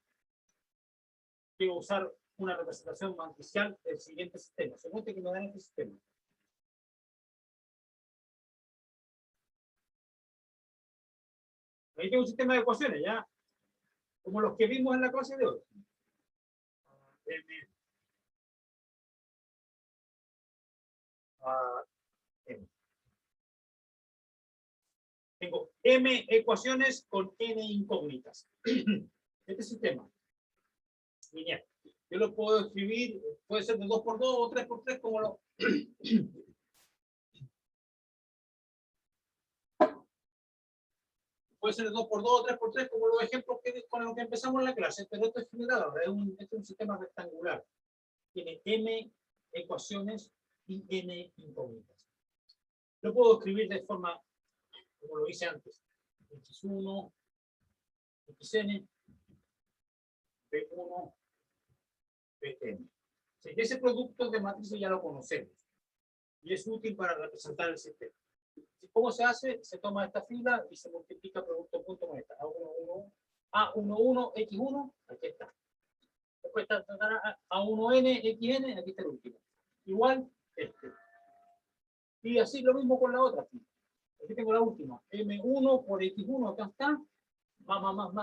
una representación matricial del siguiente sistema. Según que me dan este sistema. Ahí tengo un sistema de ecuaciones, ¿ya? Como los que vimos en la clase de hoy. M. Tengo M ecuaciones con N incógnitas. Este sistema lineal. Yo lo puedo escribir, puede ser de 2 por 2 o 3 por 3, como lo... Puede ser de 2 por 2 o 3 por 3, como los ejemplos con los que empezamos la clase, pero esto es general, es un sistema rectangular. Tiene M ecuaciones y N incógnitas. Lo puedo escribir de forma, como lo hice antes, x1, xn, b1, bn. Sí, ese producto de matrices ya lo conocemos y es útil para representar el sistema. ¿Cómo se hace? Se toma esta fila y se multiplica producto punto con esta. A11, X1, aquí está. Después está A1N, XN, aquí está el último. Igual este. Y así lo mismo con la otra fila. Aquí tengo la última. M1 por X1, acá está.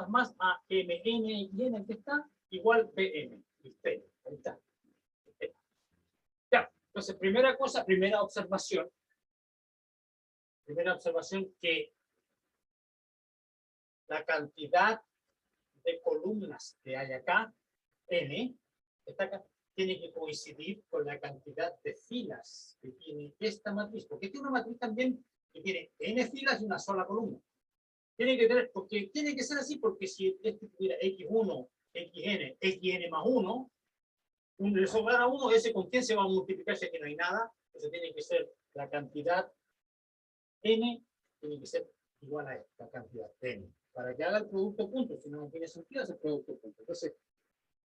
Más a MN, XN, aquí está. Igual BM. Ahí está. Ya. Entonces, primera observación, que la cantidad de columnas que hay acá, N, tiene que coincidir con la cantidad de filas que tiene esta matriz, porque tiene una matriz también que tiene N filas y una sola columna. Tiene que ser así, porque si este tuviera X1, XN, XN más 1, le sobrará 1, ese con quién se va a multiplicar si aquí no hay nada. Entonces tiene que ser la cantidad N, tiene que ser igual a esta cantidad N. para que haga el producto punto, si no, no tiene sentido hacer producto punto. Entonces,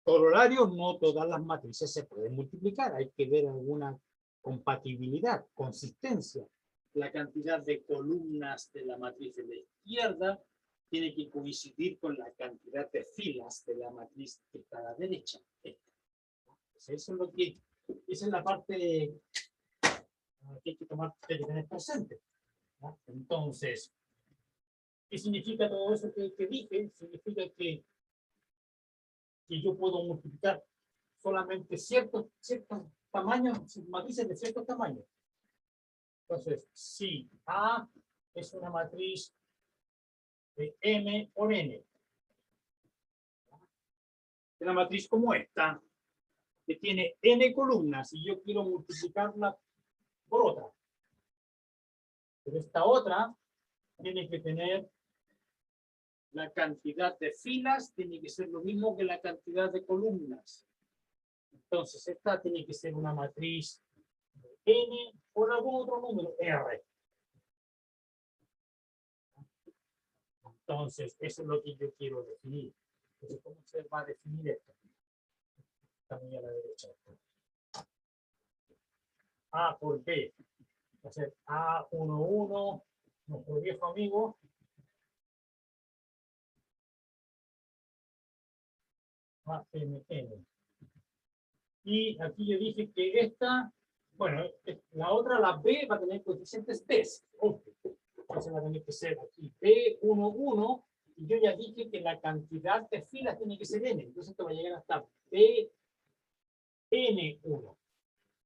corolario, no todas las matrices se pueden multiplicar, hay que ver alguna compatibilidad, consistencia. La cantidad de columnas de la matriz de la izquierda tiene que coincidir con la cantidad de filas de la matriz que está a la derecha. Eso es lo que, esa es la parte que hay que tomar, que hay que tener presente, ¿no? Entonces, ¿qué significa todo eso que dije? Significa que yo puedo multiplicar solamente ciertos tamaños, matrices de ciertos tamaños. Entonces, si A es una matriz de M por N, una matriz como esta, que tiene N columnas, y yo quiero multiplicarla por otra. Pero esta otra tiene que tener la cantidad de filas, tiene que ser lo mismo que la cantidad de columnas. Entonces, esta tiene que ser una matriz de N por algún otro número, R. Entonces, eso es lo que yo quiero definir. Entonces, ¿cómo se va a definir esto? También a la derecha. A por B. Va a ser A11, nuestro viejo amigo. AMN. Y aquí yo dije que esta, bueno, la otra, la B, va a tener coeficientes B. Entonces va a tener que ser aquí B11, y yo ya dije que la cantidad de filas tiene que ser N. Entonces esto va a llegar hasta BN1.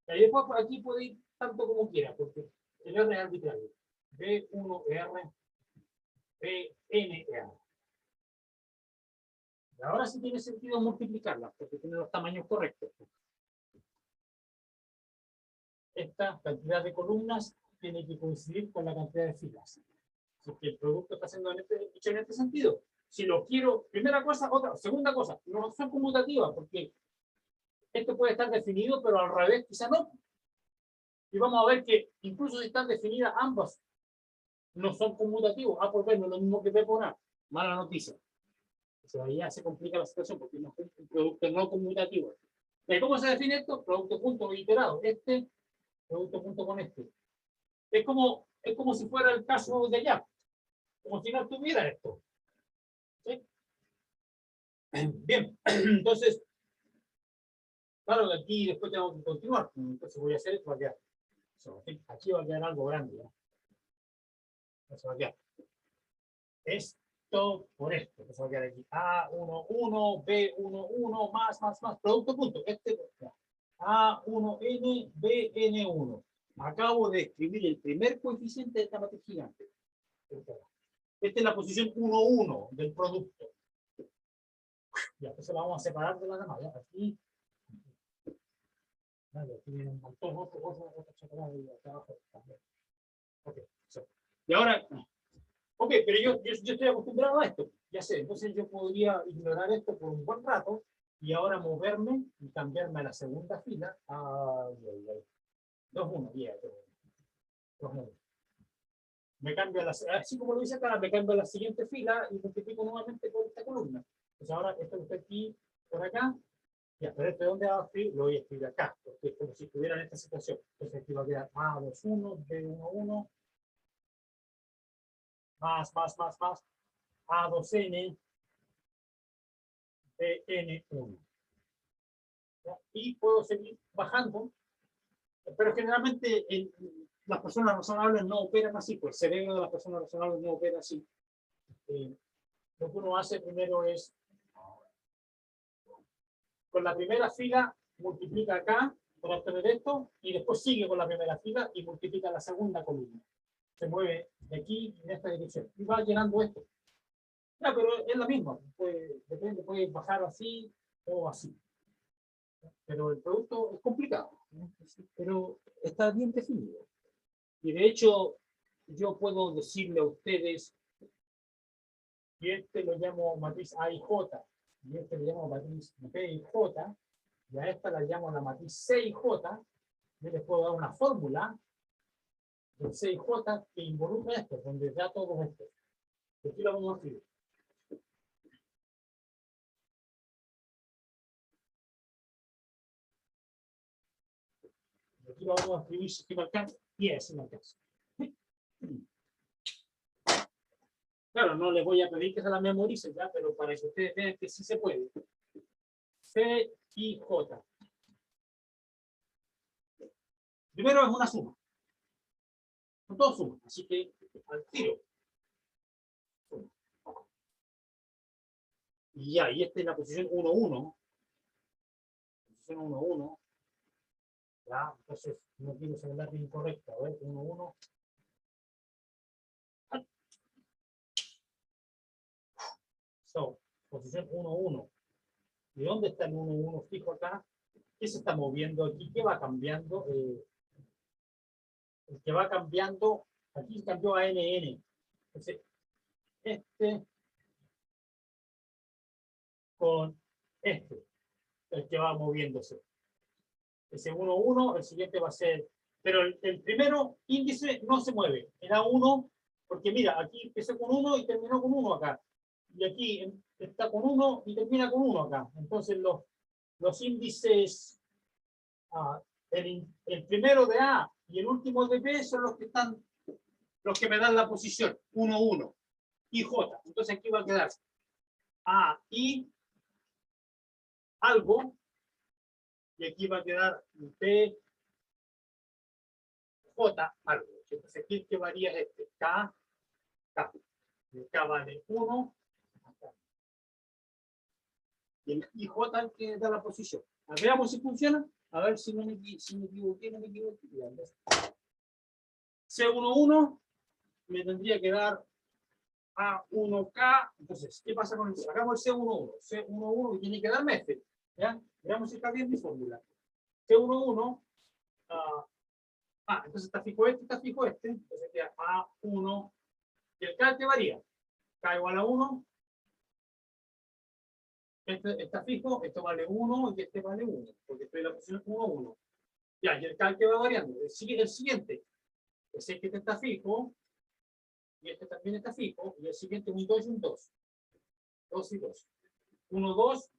Y después aquí puede ir tanto como quiera, porque el R es arbitrario. B1R, BNR. Y ahora sí tiene sentido multiplicarlas, porque tiene los tamaños correctos. Esta cantidad de columnas tiene que coincidir con la cantidad de filas. Así que el producto está siendo hecho en este sentido. Si lo quiero, primera cosa, otra, segunda cosa, no son conmutativas, porque esto puede estar definido, pero al revés quizá no. Y vamos a ver que incluso si están definidas ambas, no son conmutativos. A por B no es lo mismo que B por A. Mala noticia. O sea, ahí ya se complica la situación porque no es un producto no conmutativo. ¿Cómo se define esto? Producto punto iterado. Este, producto punto con este. Es como si fuera el caso de allá. Como si no tuviera esto. ¿Sí? Bien, entonces, claro que aquí después tengo que continuar. Entonces voy a hacer esto, va a quedar. Aquí va a quedar algo grande. ¿Ya? Eso va a quedar. Esto por esto. Entonces va a quedar aquí A11, B11, más, producto punto. Este, A1N, BN1. Acabo de escribir el primer coeficiente de esta matriz gigante. Esta es la posición 1,1 del producto. Ya, entonces la vamos a separar de la demás. ¿Ya? Aquí. Vale, aquí viene un montón, otra separada y acá abajo también. Ok, so. Y ahora, ok, pero yo estoy acostumbrado a esto, ya sé, entonces yo podría ignorar esto por un buen rato y ahora moverme y cambiarme a la segunda fila. 2,1, yeah, 2,1. Me cambio a la, así como lo dice acá, me cambio a la siguiente fila y multiplico nuevamente por esta columna. Entonces ahora esto que está aquí, por acá, ya, pero este dónde va a escribir, lo voy a escribir acá, porque es como si estuviera en esta situación. Entonces aquí va a quedar A21, B11, más, A2N, BN1. ¿Ya? Y puedo seguir bajando, pero generalmente las personas razonables no operan así, pues el cerebro de las personas razonables no opera así. Lo que uno hace primero es, con la primera fila, multiplica acá para obtener esto, y después sigue con la primera fila y multiplica la segunda columna. Se mueve de aquí en esta dirección y va llenando esto. Ya, pero es la misma. Depende, puede bajar así o así. Pero el producto es complicado, ¿no? Pero está bien definido. Y de hecho, yo puedo decirle a ustedes que este lo llamo matriz A y J, y este lo llamo matriz B y J, y a esta la llamo la matriz C y J. Yo les puedo dar una fórmula de C y J que involucra esto, donde da todo esto. Aquí lo vamos a escribir. aquí lo vamos a escribir si es que me alcanza. Y es, me alcanza. Claro, no les voy a pedir que se la memoricen, ¿ya? Pero para que ustedes vean que sí se puede. C y J. Primero es una suma. Son todos sumas, así que al tiro. Y ya, y esta es la posición 1, 1. Posición 1, 1. Ya, entonces no quiero señalar incorrecta. A ver, 1, 1. So, posición 1, 1. ¿Y dónde está el 1, 1 fijo acá? ¿Qué se está moviendo aquí? ¿Qué va cambiando? El que va cambiando, aquí cambió a NN. Entonces, este con este, el que va moviéndose. Ese 1, 1, el siguiente va a ser, pero el primero índice no se mueve, era 1, porque mira, aquí empezó con 1 y terminó con 1 acá. Y aquí está con 1 y termina con 1 acá. Entonces los índices, el primero de A y el último de B son los que me dan la posición, 1, 1, y J. Entonces aquí va a quedar A, I, algo, y aquí va a quedar B, J, algo. Entonces aquí el que varía es este, K, K. El K vale 1, y el IJ el que da la posición. Veamos si funciona, a ver si me equivoqué, no me equivoqué. C11 me tendría que dar A1K, entonces, ¿qué pasa con el C? Hagamos el C11, C11 y tiene que darme este, ¿ya? Veamos si está bien mi fórmula. C11, entonces está fijo este, entonces queda A1, y el K que varía, K igual a 1, este está fijo, esto vale 1 y este vale 1, porque estoy en la posición 1, 1. Ya, y el K que va variando, el siguiente, es el que está fijo, y este también está fijo, y el siguiente un 2 y un 2. 2 y 2. 1, 2,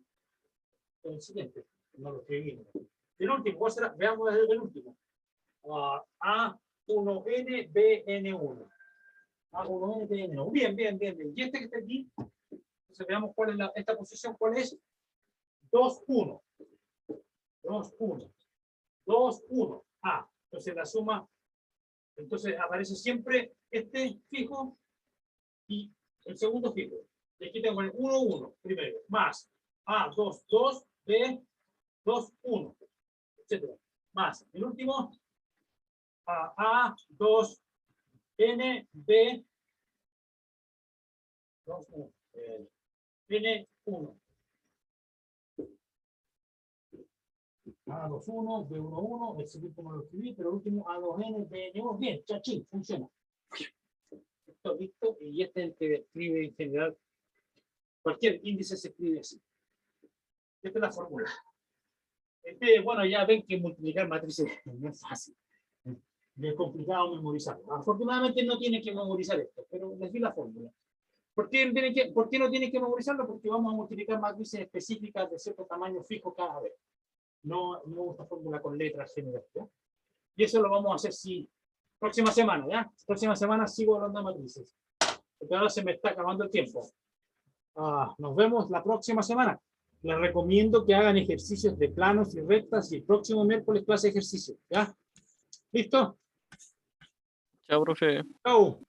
el siguiente, no lo escribí. El último, ¿cuál será? Veamos el último. A1N, BN1. A1N, BN1. Bien, bien, bien, bien. Y este que está aquí, entonces veamos cuál es esta posición, ¿cuál es? 2, 1. 2, 1. 2, 1. Entonces la suma, entonces aparece siempre este fijo y el segundo fijo. Y aquí tengo el 1, 1, primero, más A2, 2, B, 2, 1, etc. Más el último, A2, N, B, 2, 1, N, 1. A2, 1, B1, 1, el siguiente no lo escribí, pero el último A2N, BN1, bien, chachín, funciona. Esto listo, y este es el que describe en general, cualquier índice se escribe así. Esta es la fórmula. Bueno, ya ven que multiplicar matrices no es fácil. Es complicado memorizarlo. Afortunadamente no tiene que memorizar esto, pero les di la fórmula. ¿Por qué no tiene que memorizarlo? Porque vamos a multiplicar matrices específicas de cierto tamaño fijo cada vez. No esta fórmula con letras generales, ¿ya? Y eso lo vamos a hacer próxima semana, ¿ya? Próxima semana sigo hablando de matrices. Porque ahora se me está acabando el tiempo. Nos vemos la próxima semana. Les recomiendo que hagan ejercicios de planos y rectas y el próximo miércoles clase de ejercicio, ¿ya? ¿Listo? Chao, profe. Chau.